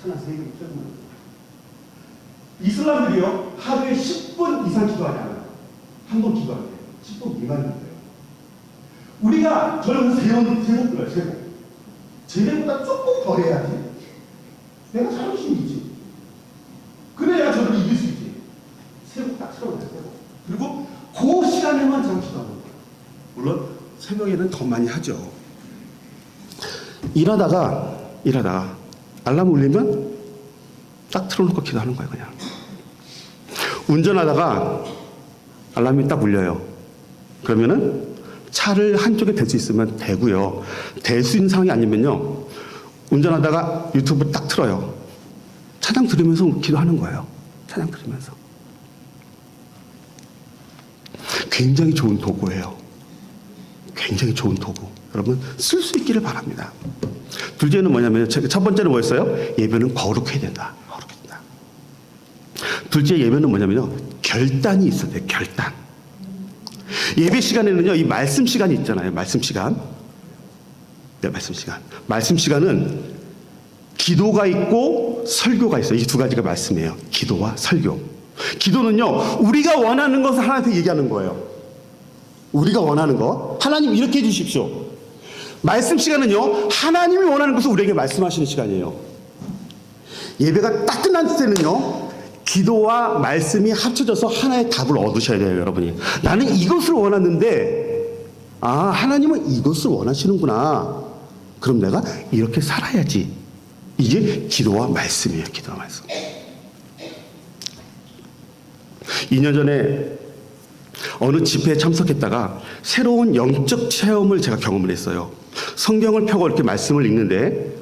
찬양 3곡 들으면 돼요. 이슬람들이요, 하루에 10분 이상 기도하지 않아요. 한 번 기도할 때 10분 미만이 돼요. 우리가 저는 3곡 들어요. 3곡. 쟤네보다 조금 더 해야지. 내가 자존심이 있지. 그래야 저를 이길 수 있지. 3곡 딱 틀어놓어요. 그리고 그 시간에만 제가 기도하는 거예요. 물론 새벽에는 더 많이 하죠. 일하다가 알람 울리면 딱 틀어놓고 기도하는 거예요. 그냥 운전하다가 알람이 딱 울려요. 그러면은 차를 한쪽에 댈 수 있으면 대고요. 댈 수 있는 상황이 아니면요, 운전하다가 유튜브 딱 틀어요. 찬양 들으면서 기도하는 거예요. 찬양 들으면서. 굉장히 좋은 도구예요. 굉장히 좋은 도구. 여러분 쓸 수 있기를 바랍니다. 둘째는 뭐냐면, 첫 번째는 뭐였어요? 예배는 거룩해야 된다. 거룩해야 된다. 둘째 예배는 뭐냐면요, 결단이 있어야 돼요. 결단. 예배 시간에는요, 이 말씀 시간이 있잖아요. 말씀 시간. 네, 말씀 시간. 말씀 시간은 기도가 있고 설교가 있어요. 이 두 가지가 말씀이에요. 기도와 설교. 기도는요, 우리가 원하는 것을 하나님한테 얘기하는 거예요. 우리가 원하는 거, 하나님 이렇게 해주십시오. 말씀 시간은요, 하나님이 원하는 것을 우리에게 말씀하시는 시간이에요. 예배가 딱 끝난 때는요, 기도와 말씀이 합쳐져서 하나의 답을 얻으셔야 돼요. 여러분이, 나는 이것을 원하는데 하나님은 이것을 원하시는구나. 그럼 내가 이렇게 살아야지. 이게 기도와 말씀이에요. 기도와 말씀. 2년 전에 어느 집회에 참석했다가 새로운 영적 체험을 제가 경험을 했어요. 성경을 펴고 이렇게 말씀을 읽는데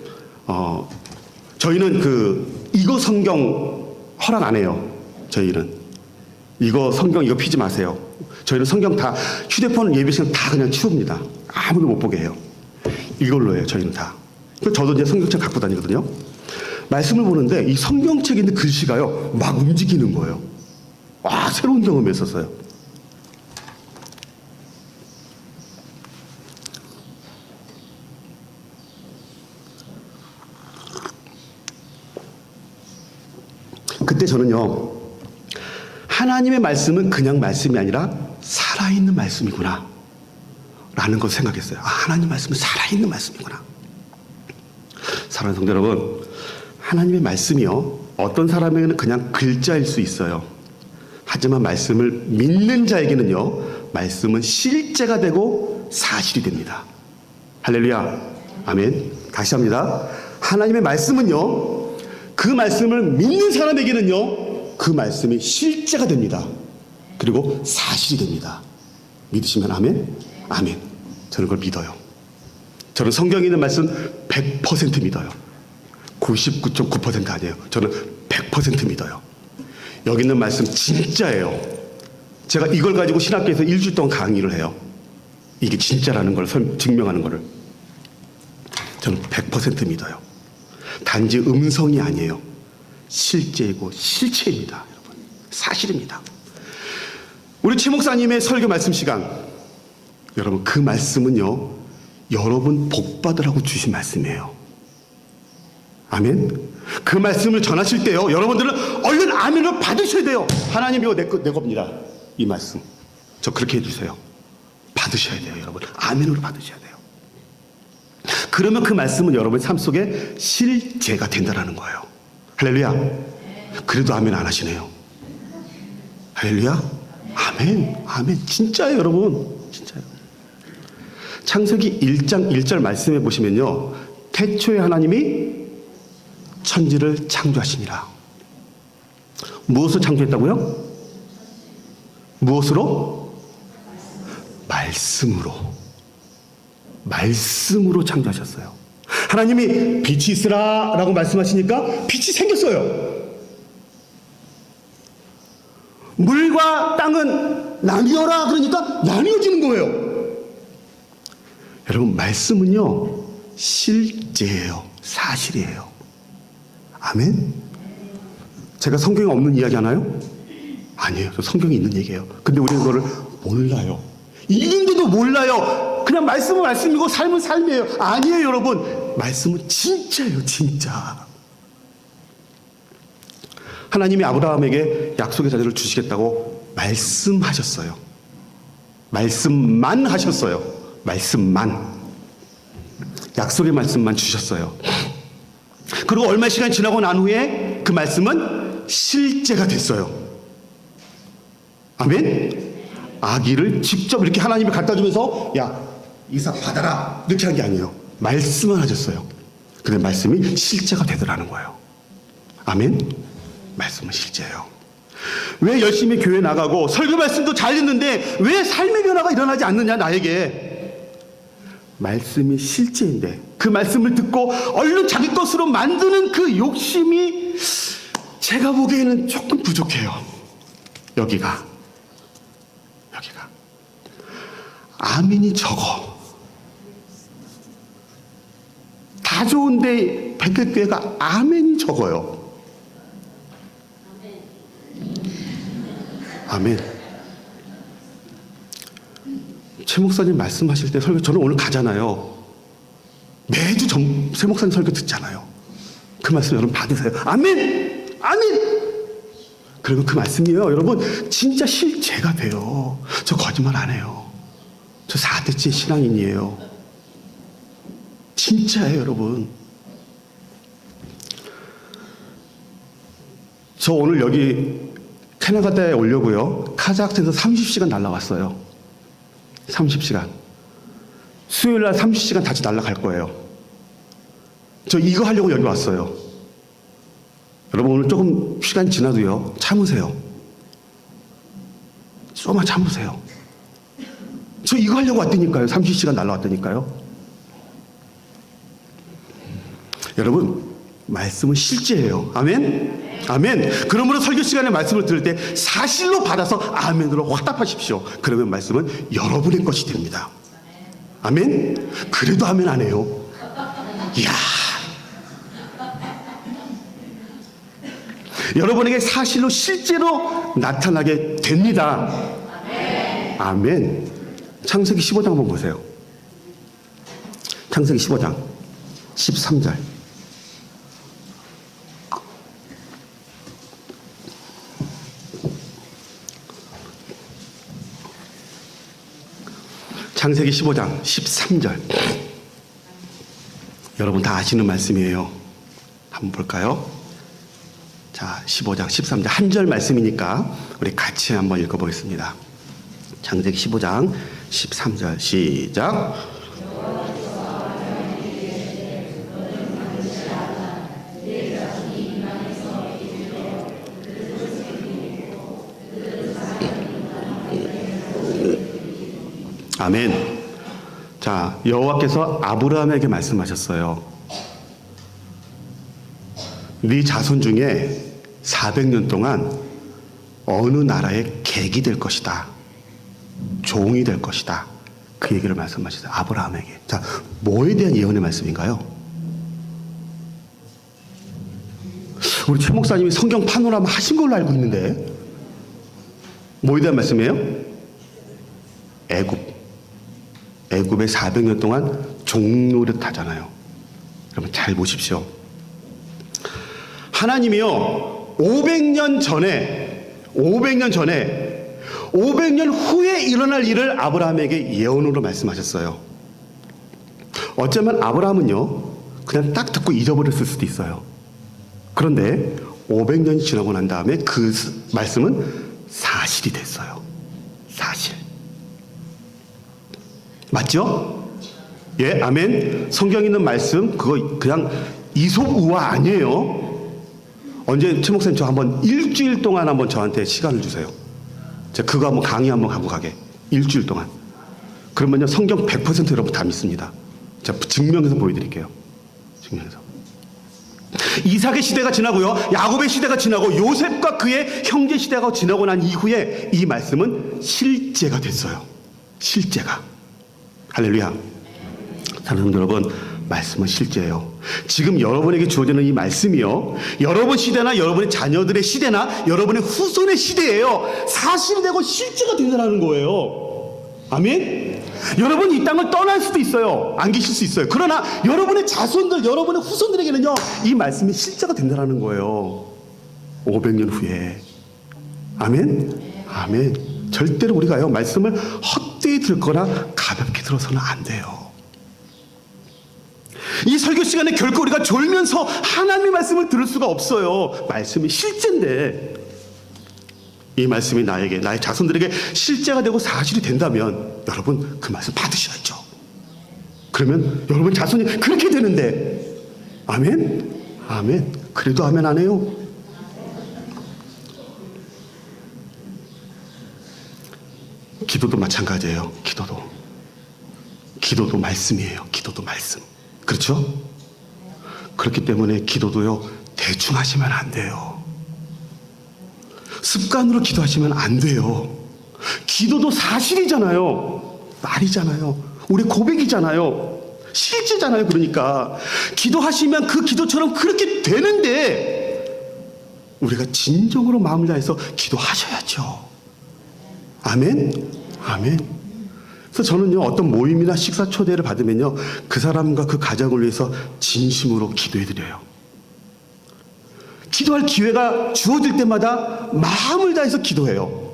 저희는 이거 성경 허락 안 해요. 저희는 이거 성경 이거 피지 마세요. 저희는 성경 다 휴대폰 예배 시간 다 그냥 치웁니다. 아무도 못 보게 해요. 이걸로 해요. 저희는 다. 저도 이제 성경책 갖고 다니거든요. 말씀을 보는데 이 성경책에 있는 글씨가요 막 움직이는 거예요. 와, 새로운 경험이었었어요. 그때 저는요, 하나님의 말씀은 그냥 말씀이 아니라 살아있는 말씀이구나 라는 걸 생각했어요. 하나님 말씀은 살아있는 말씀이구나. 사랑하는 성도 여러분, 하나님의 말씀이요, 어떤 사람에게는 그냥 글자일 수 있어요. 하지만 말씀을 믿는 자에게는요, 말씀은 실제가 되고 사실이 됩니다. 할렐루야, 아멘. 다시 합니다. 하나님의 말씀은요, 그 말씀을 믿는 사람에게는요, 그 말씀이 실제가 됩니다. 그리고 사실이 됩니다. 믿으시면 아멘? 아멘. 저는 그걸 믿어요. 저는 성경에 있는 말씀 100% 믿어요. 99.9% 아니에요. 저는 100% 믿어요. 여기 있는 말씀 진짜예요. 제가 이걸 가지고 신학교에서 일주일 동안 강의를 해요. 이게 진짜라는 걸 증명하는 거를. 저는 100% 믿어요. 단지 음성이 아니에요. 실제이고 실체입니다. 여러분, 사실입니다. 우리 최 목사님의 설교 말씀 시간, 여러분 그 말씀은요, 여러분 복 받으라고 주신 말씀이에요. 아멘. 그 말씀을 전하실 때요, 여러분들은 얼른 아멘을 받으셔야 돼요. 하나님 이거 내 겁니다. 이 말씀 저 그렇게 해주세요. 받으셔야 돼요. 여러분 아멘으로 받으셔야 돼요. 그러면 그 말씀은 여러분의 삶 속에 실제가 된다는 거예요. 할렐루야. 그래도 아멘 안 하시네요. 할렐루야. 아멘. 아멘. 진짜예요, 여러분. 진짜예요. 창세기 1장 1절 말씀해 보시면요, 태초에 하나님이 천지를 창조하시니라. 무엇을 창조했다고요? 무엇으로? 말씀으로. 말씀으로 창조하셨어요. 하나님이 빛이 있으라 라고 말씀하시니까 빛이 생겼어요. 물과 땅은 나뉘어라 그러니까 나뉘어지는 거예요. 여러분 말씀은요, 실제예요. 사실이에요. 아멘. 제가 성경에 없는 이야기 하나요? 아니에요. 저 성경에 있는 얘기예요. 근데 우리는 그거를 몰라요. 읽는데도 몰라요. 그냥 말씀은 말씀이고 삶은 삶이에요. 아니에요, 여러분. 말씀은 진짜예요, 진짜. 하나님이 아브라함에게 약속의 자녀를 주시겠다고 말씀하셨어요. 말씀만 하셨어요. 말씀만. 약속의 말씀만 주셨어요. 그리고 얼마 시간이 지나고 난 후에 그 말씀은 실제가 됐어요. 아멘? 아기를 직접 이렇게 하나님이 갖다 주면서 야, 이삭 받아라 이렇게 한 게 아니에요. 말씀만 하셨어요. 근데 말씀이 실제가 되더라는 거예요. 아멘? 말씀은 실제예요. 왜 열심히 교회 나가고 설교 말씀도 잘 듣는데 왜 삶의 변화가 일어나지 않느냐, 나에게. 말씀이 실제인데 그 말씀을 듣고 얼른 자기 것으로 만드는 그 욕심이 제가 보기에는 조금 부족해요. 여기가 아멘이 적어. 다 좋은데 백일교회가 아멘이 적어요. 아멘. 최 목사님 말씀하실 때 설교, 저는 오늘 가잖아요. 매주 최 목사님 설교 듣잖아요. 그 말씀 여러분 받으세요. 아멘! 아멘! 그러면 그 말씀이요, 여러분 진짜 실제가 돼요. 저 거짓말 안 해요. 저 4대째 신앙인이에요. 진짜예요, 여러분. 저 오늘 여기 캐나다에 오려고요, 카자흐스탄에서 30시간 날라왔어요. 30시간. 수요일날 30시간 다시 날아갈 거예요. 저 이거 하려고 여기 왔어요. 여러분 오늘 조금 시간 지나도요, 참으세요. 조금만 참으세요. 저 이거 하려고 왔다니까요. 30시간 날아왔다니까요. 여러분, 말씀은 실제예요. 아멘? 아멘. 그러므로 설교 시간에 말씀을 들을 때 사실로 받아서 아멘으로 화답하십시오. 그러면 말씀은 여러분의 것이 됩니다. 아멘? 그래도 아멘 안 해요. 이야. 여러분에게 사실로 실제로 나타나게 됩니다. 아멘. 창세기 15장 한번 보세요. 창세기 15장 13절. 창세기 15장 13절. 여러분 다 아시는 말씀이에요. 한번 볼까요? 자, 15장 13절 한 절 말씀이니까 우리 같이 한번 읽어보겠습니다. 창세기 15장 13절 시작. 아멘. 자, 여호와께서 아브라함에게 말씀하셨어요. 네 자손 중에 400년 동안 어느 나라의 객이 될 것이다. 종이 될 것이다. 그 얘기를 말씀하셨어요. 아브라함에게. 자, 뭐에 대한 예언의 말씀인가요? 우리 최 목사님이 성경 파노라마 하신 걸로 알고 있는데 뭐에 대한 말씀이에요? 애굽에 400년 동안 종노릇 하잖아요. 여러분 잘 보십시오. 하나님이요 500년 후에 일어날 일을 아브라함에게 예언으로 말씀하셨어요. 어쩌면 아브라함은요 그냥 딱 듣고 잊어버렸을 수도 있어요. 그런데 500년이 지나고 난 다음에 그 말씀은 사실이 됐어요. 사실. 맞죠? 예, 아멘. 성경에 있는 말씀 그거 그냥 이솝우화 아니에요. 언제 최 목사님 저 한번 일주일 동안 한번 저한테 시간을 주세요. 제가 그거 한번 강의 한번 하고 가게. 일주일 동안. 그러면요 성경 100% 여러분 다 믿습니다. 제가 증명해서 보여드릴게요. 증명해서. 이삭의 시대가 지나고요. 야곱의 시대가 지나고 요셉과 그의 형제 시대가 지나고 난 이후에 이 말씀은 실제가 됐어요. 실제가. 할렐루야. 사랑하는 여러분, 말씀은 실제예요. 지금 여러분에게 주어지는 이 말씀이요. 여러분 시대나 여러분의 자녀들의 시대나 여러분의 후손의 시대예요. 사실이 되고 실제가 된다는 거예요. 아멘? 여러분 이 땅을 떠날 수도 있어요. 안 계실 수 있어요. 그러나 여러분의 자손들, 여러분의 후손들에게는요. 이 말씀이 실제가 된다는 거예요. 500년 후에. 아멘? 아멘. 절대로 우리가요. 말씀을 헛되이 들거나 가볍게 들어서는 안 돼요. 이 설교 시간에 결코 우리가 졸면서 하나님의 말씀을 들을 수가 없어요. 말씀이 실제인데 이 말씀이 나에게, 나의 자손들에게 실제가 되고 사실이 된다면 여러분 그 말씀 받으셔야죠. 그러면 여러분 자손이 그렇게 되는데 아멘? 아멘. 그래도 아멘 안 해요? 기도도 마찬가지예요. 기도도 말씀이에요. 기도도 말씀. 그렇죠? 그렇기 때문에 기도도요 대충 하시면 안 돼요. 습관으로 기도하시면 안 돼요. 기도도 사실이잖아요. 말이잖아요. 우리 고백이잖아요. 실제잖아요. 그러니까 기도하시면 그 기도처럼 그렇게 되는데 우리가 진정으로 마음을 다해서 기도하셔야죠. 아멘? 아멘. 그래서 저는요 어떤 모임이나 식사 초대를 받으면요 그 사람과 그 가정을 위해서 진심으로 기도해드려요. 기도할 기회가 주어질 때마다 마음을 다해서 기도해요.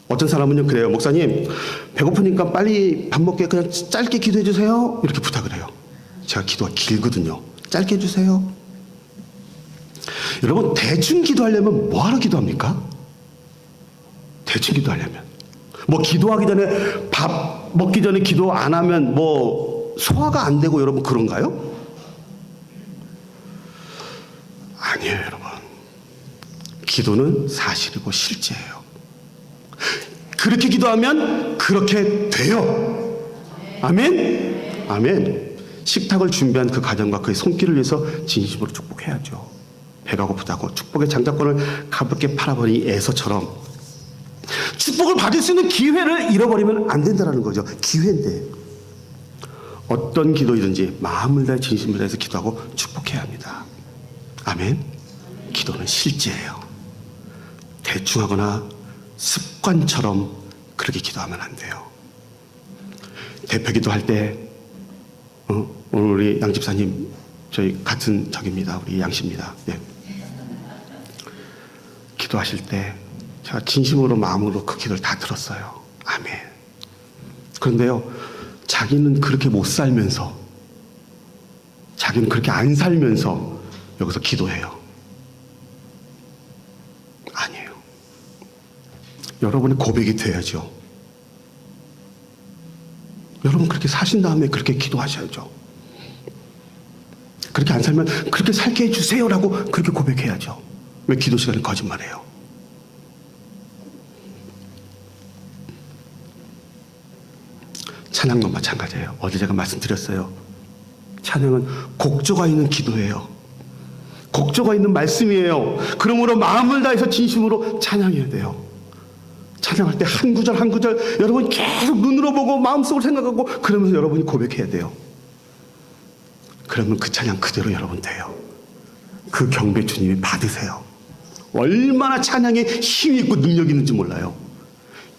어떤 사람은요 그래요. 목사님 배고프니까 빨리 밥 먹게 그냥 짧게 기도해 주세요. 이렇게 부탁을 해요. 제가 기도가 길거든요. 짧게 해주세요. 여러분 대충 기도하려면 뭐하러 기도합니까? 대충 기도하려면 뭐 기도하기 전에 밥 먹기 전에 기도 안 하면 뭐 소화가 안 되고 여러분 그런가요? 아니에요 여러분. 기도는 사실이고 실제예요. 그렇게 기도하면 그렇게 돼요. 아멘? 아멘. 식탁을 준비한 그 가정과 그의 손길을 위해서 진심으로 축복해야죠. 배가 고프다고 축복의 장자권을 가볍게 팔아버린 에서처럼 축복을 받을 수 있는 기회를 잃어버리면 안 된다는 거죠. 기회인데 어떤 기도이든지 마음을 다해 진심을 다해서 기도하고 축복해야 합니다. 아멘. 기도는 실제예요. 대충 하거나 습관처럼 그렇게 기도하면 안 돼요. 대표 기도할 때 오늘 우리 양 집사님 저희 같은 적입니다. 우리 양 씨입니다. 예. 기도하실 때 제가 진심으로 마음으로 그 기도를 다 들었어요. 아멘. 그런데요, 자기는 그렇게 못 살면서, 자기는 그렇게 안 살면서 여기서 기도해요. 아니에요. 여러분의 고백이 돼야죠. 여러분 그렇게 사신 다음에 그렇게 기도하셔야죠. 그렇게 안 살면 그렇게 살게 해주세요라고 그렇게 고백해야죠. 왜 기도 시간에 거짓말해요? 찬양도 마찬가지예요. 어제 제가 말씀드렸어요. 찬양은 곡조가 있는 기도예요. 곡조가 있는 말씀이에요. 그러므로 마음을 다해서 진심으로 찬양해야 돼요. 찬양할 때 한 구절 한 구절 여러분 계속 눈으로 보고 마음속으로 생각하고 그러면서 여러분이 고백해야 돼요. 그러면 그 찬양 그대로 여러분 돼요. 그 경배 주님이 받으세요. 얼마나 찬양에 힘이 있고 능력이 있는지 몰라요.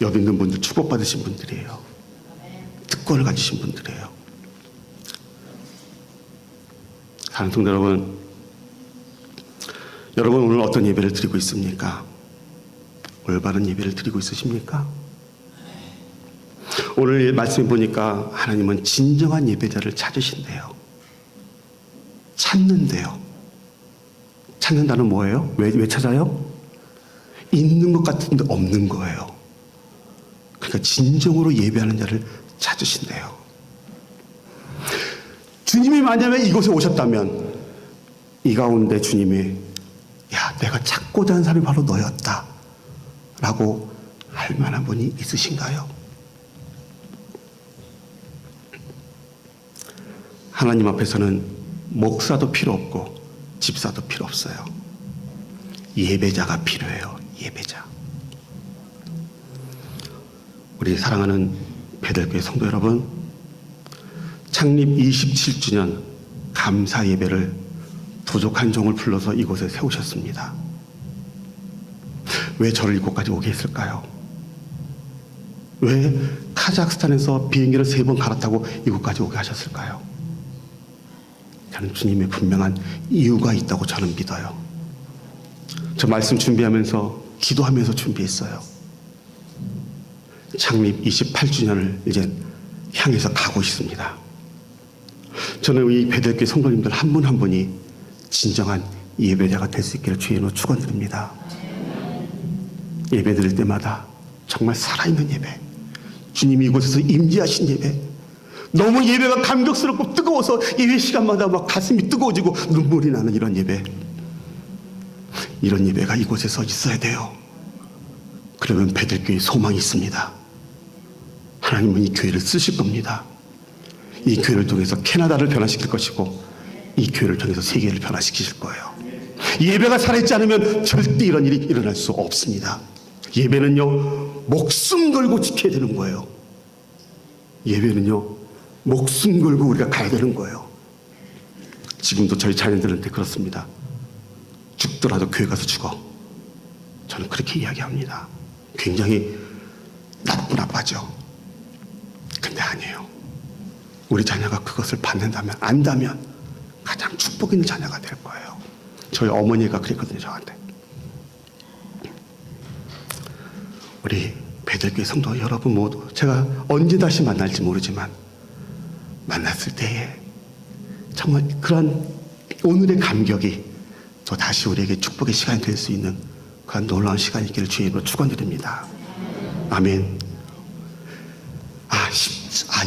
여기 있는 분들 축복받으신 분들이에요. 특권을 가지신 분들이에요. 사랑하는 성도 여러분, 여러분 오늘 어떤 예배를 드리고 있습니까? 올바른 예배를 드리고 있으십니까? 오늘 말씀해 보니까 하나님은 진정한 예배자를 찾으신대요. 찾는데요. 찾는다는 뭐예요? 왜 찾아요? 있는 것 같은데 없는 거예요. 그러니까 진정으로 예배하는 자를 찾으신대요. 주님이 만약에 이곳에 오셨다면 이 가운데 주님이 야, 내가 찾고자 하는 사람이 바로 너였다 라고 할 만한 분이 있으신가요? 하나님 앞에서는 목사도 필요 없고 집사도 필요 없어요. 예배자가 필요해요. 예배자. 우리 사랑하는 베델교회 성도 여러분, 창립 27주년 감사 예배를 부족한 종을 불러서 이곳에 세우셨습니다. 왜 저를 이곳까지 오게 했을까요? 왜 카자흐스탄에서 비행기를 3번 갈아타고 이곳까지 오게 하셨을까요? 저는 주님의 분명한 이유가 있다고 저는 믿어요. 저 말씀 준비하면서 기도하면서 준비했어요. 창립 28주년을 이제 향해서 가고 있습니다. 저는 이 베델교회 성도님들 한 분 한 분이 진정한 예배자가 될 수 있기를 주의 이름으로 축원드립니다. 예배 드릴 때마다 정말 살아있는 예배, 주님이 이곳에서 임재하신 예배, 너무 예배가 감격스럽고 뜨거워서 예배 시간마다 막 가슴이 뜨거워지고 눈물이 나는 이런 예배, 이런 예배가 이곳에서 있어야 돼요. 그러면 베델교회에 소망이 있습니다. 하나님은 이 교회를 쓰실 겁니다. 이 교회를 통해서 캐나다를 변화시킬 것이고 이 교회를 통해서 세계를 변화시키실 거예요. 예배가 살아있지 않으면 절대 이런 일이 일어날 수 없습니다. 예배는요, 목숨 걸고 지켜야 되는 거예요. 예배는요, 목숨 걸고 우리가 가야 되는 거예요. 지금도 저희 자녀들한테 그렇습니다. 죽더라도 교회 가서 죽어. 저는 그렇게 이야기합니다. 굉장히 나쁜 아빠죠. 근데 아니에요. 우리 자녀가 그것을 받는다면, 안다면 가장 축복 있는 자녀가 될 거예요. 저희 어머니가 그랬거든요, 저한테. 우리 베델교회 성도 여러분 모두 제가 언제 다시 만날지 모르지만 만났을 때에 정말 그런 오늘의 감격이 또 다시 우리에게 축복의 시간이 될 수 있는 그런 놀라운 시간이 있기를 주의 이름으로 축원드립니다. 아멘.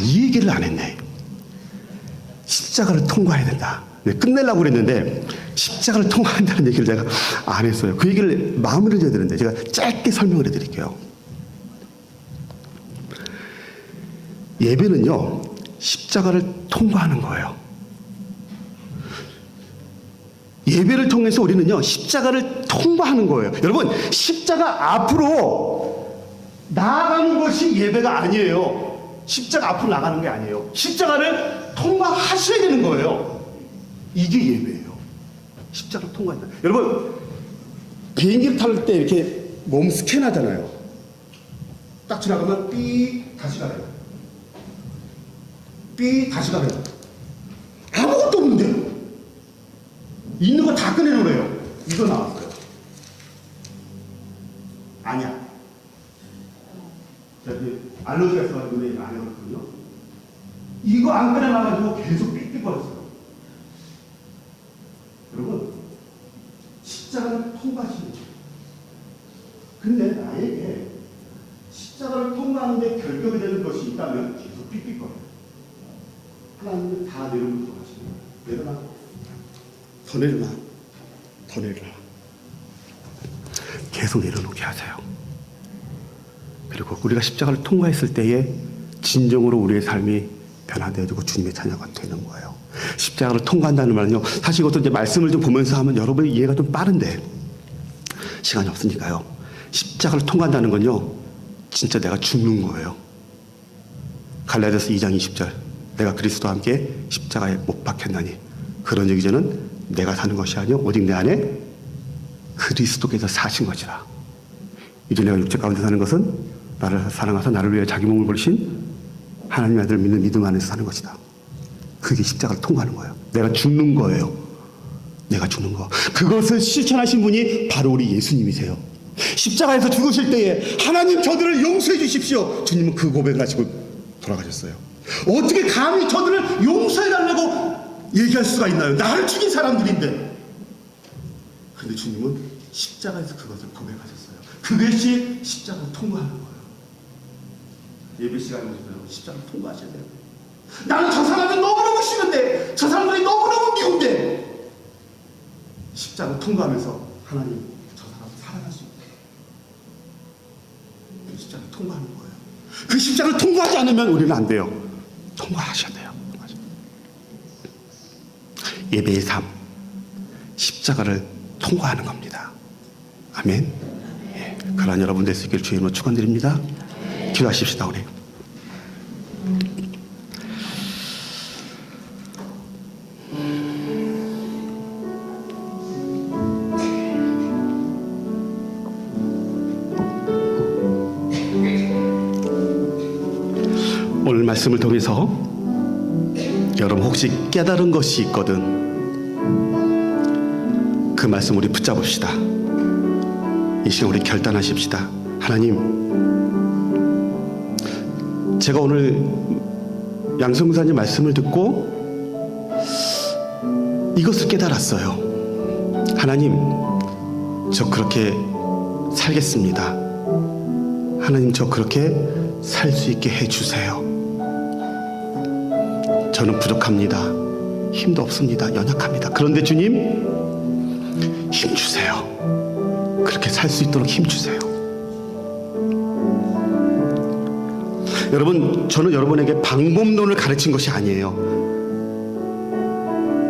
이 얘기를 안 했네. 십자가를 통과해야 된다. 네, 끝내려고 그랬는데 십자가를 통과한다는 얘기를 제가 안 했어요. 그 얘기를 마무리를 해야 되는데 제가 짧게 설명을 해드릴게요. 예배는요, 십자가를 통과하는 거예요. 예배를 통해서 우리는요, 십자가를 통과하는 거예요. 여러분, 십자가 앞으로 나아가는 것이 예배가 아니에요. 십자가 앞으로 나가는 게 아니에요. 십자가를 통과하셔야 되는 거예요. 이게 예배예요. 십자가를 통과한다. 여러분, 비행기를 탈 때 이렇게 몸 스캔하잖아요. 딱 지나가면 삐 다시 가래요. 삐 다시 가래요. 아무것도 없는데요. 있는 거 다 꺼내놓으래요. 이거 나왔어요. 아니야. 저기 알러지가 있어가지고 안 해거든요. 이거 안 꺼내놔가지고 계속 삑삑거렸어요. 여러분, 십자가를 통과하시는 거예요. 근데 나에게 십자가를 통과하는데 결격이 되는 것이 있다면 계속 삑삑거려요. 하나님은 다 내려놓고 하시는 거예요. 내려놔. 더 내려놔. 더 내려놔. 계속 내려놓게 하세요. 그리고 우리가 십자가를 통과했을 때에 진정으로 우리의 삶이 변화되어지고 주님의 자녀가 되는 거예요. 십자가를 통과한다는 말은요, 사실 이것도 이제 말씀을 좀 보면서 하면 여러분의 이해가 좀 빠른데 시간이 없으니까요. 십자가를 통과한다는 건요, 진짜 내가 죽는 거예요. 갈라디아서 2장 20절, 내가 그리스도와 함께 십자가에 못 박혔나니 그런 이전은 내가 사는 것이 아니요 오직 내 안에 그리스도께서 사신 것이라. 이제 내가 육체 가운데 사는 것은 나를 사랑하사 나를 위해 자기 몸을 버리신 하나님의 아들을 믿는 믿음 안에서 사는 것이다. 그게 십자가를 통과하는 거예요. 내가 죽는 거예요. 내가 죽는 거. 그것을 실천하신 분이 바로 우리 예수님이세요. 십자가에서 죽으실 때에 하나님 저들을 용서해 주십시오. 주님은 그 고백을 하시고 돌아가셨어요. 어떻게 감히 저들을 용서해 달라고 얘기할 수가 있나요? 나를 죽인 사람들인데. 그런데 주님은 십자가에서 그것을 고백하셨어요. 그것이 십자가를 통과하는 거예요. 예배 시간에 오시면 십자가를 통과하셔야 돼요. 나는 저 사람이 너무너무 싫은데, 저 사람들이 너무너무 미운데, 십자가를 통과하면서 하나님 저 사람 사랑할 수 있게 그 십자가를 통과하는 거예요. 그 십자가를 통과하지 않으면 우리는 안 돼요. 통과하셔야 돼요. 예배의 삶, 십자가를 통과하는 겁니다. 아멘. 예, 그러한 여러분 될 수 있기를 주님으로 축원드립니다. 기도하십시다. 우리 오늘 말씀을 통해서 여러분 혹시 깨달은 것이 있거든 그 말씀 우리 붙잡읍시다. 이 시간 우리 결단하십시다. 하나님, 제가 오늘 양성사님 말씀을 듣고 이것을 깨달았어요. 하나님, 저 그렇게 살겠습니다. 하나님, 저 그렇게 살 수 있게 해주세요. 저는 부족합니다. 힘도 없습니다. 연약합니다. 그런데 주님, 힘 주세요. 그렇게 살 수 있도록 힘 주세요. 여러분, 저는 여러분에게 방법론을 가르친 것이 아니에요.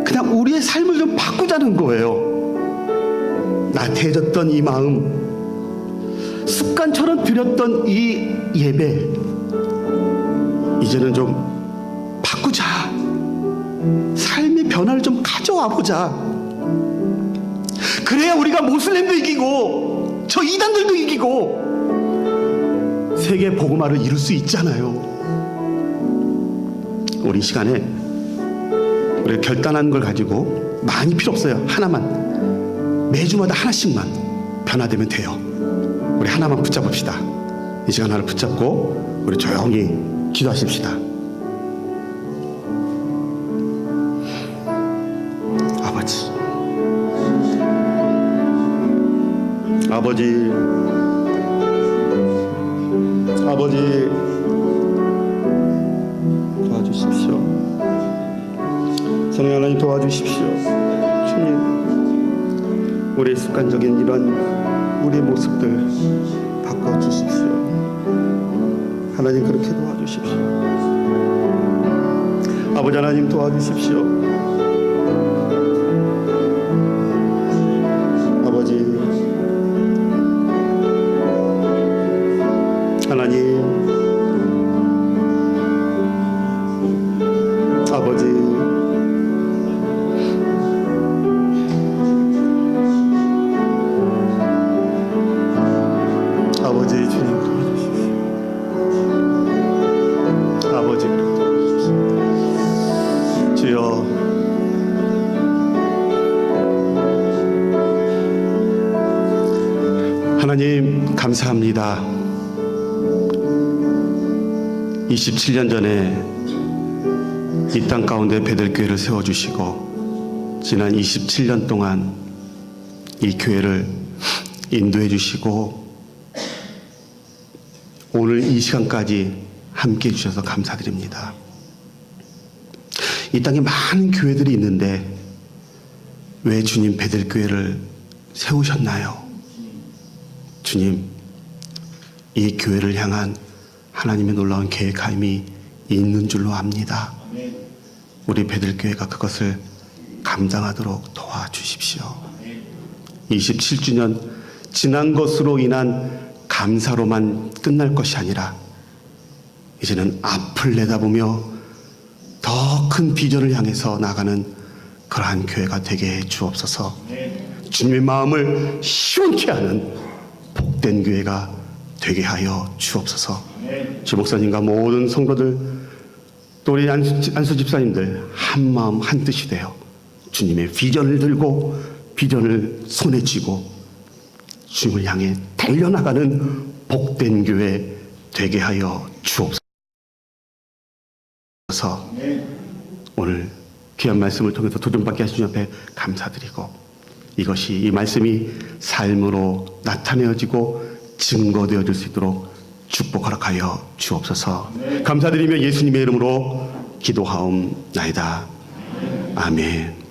그냥 우리의 삶을 좀 바꾸자는 거예요. 나태해졌던 이 마음, 습관처럼 드렸던 이 예배, 이제는 좀 바꾸자. 삶의 변화를 좀 가져와 보자. 그래야 우리가 모슬렘도 이기고 저 이단들도 이기고 세계 복음화를 이룰 수 있잖아요. 우리 이 시간에 우리가 결단한 걸 가지고 많이 필요 없어요. 하나만, 매주마다 하나씩만 변화되면 돼요. 우리 하나만 붙잡읍시다. 이 시간 하나를 붙잡고 우리 조용히 기도하십시다. 아버지 도와주십시오. 성령 하나님 도와주십시오. 주님, 우리의 습관적인 이런 우리의 모습들 바꿔주십시오. 하나님 그렇게 도와주십시오. 아버지 하나님 도와주십시오. 아버지, 하나님, 아버지, 아버지 주님 도와주십시오. 아버지 도와주십시오. 주여, 하나님 감사합니다. 27년 전에 이 땅 가운데 베들교회를 세워주시고 지난 27년 동안 이 교회를 인도해 주시고 오늘 이 시간까지 함께 해주셔서 감사드립니다. 이 땅에 많은 교회들이 있는데 왜 주님 베들교회를 세우셨나요? 주님, 이 교회를 향한 하나님의 놀라운 계획함이 있는 줄로 압니다. 우리 베들교회가 그것을 감당하도록 도와주십시오. 27주년 지난 것으로 인한 감사로만 끝날 것이 아니라 이제는 앞을 내다보며 더 큰 비전을 향해서 나가는 그러한 교회가 되게 해 주옵소서. 주님의 마음을 시원케 하는 복된 교회가 되게 하여 주옵소서. 주 목사님과 모든 성도들 또 우리 안수 집사님들 한 마음 한 뜻이 되어 주님의 비전을 들고 비전을 손에 쥐고 주님을 향해 달려나가는 복된 교회 되게 하여 주옵소서. 오늘 귀한 말씀을 통해서 도전받게 하신 주 앞에 감사드리고 이것이 이 말씀이 삶으로 나타내어지고 증거되어질 수 있도록 축복 허락하여 주옵소서. 감사드리며 예수님의 이름으로 기도하옵나이다. 아멘.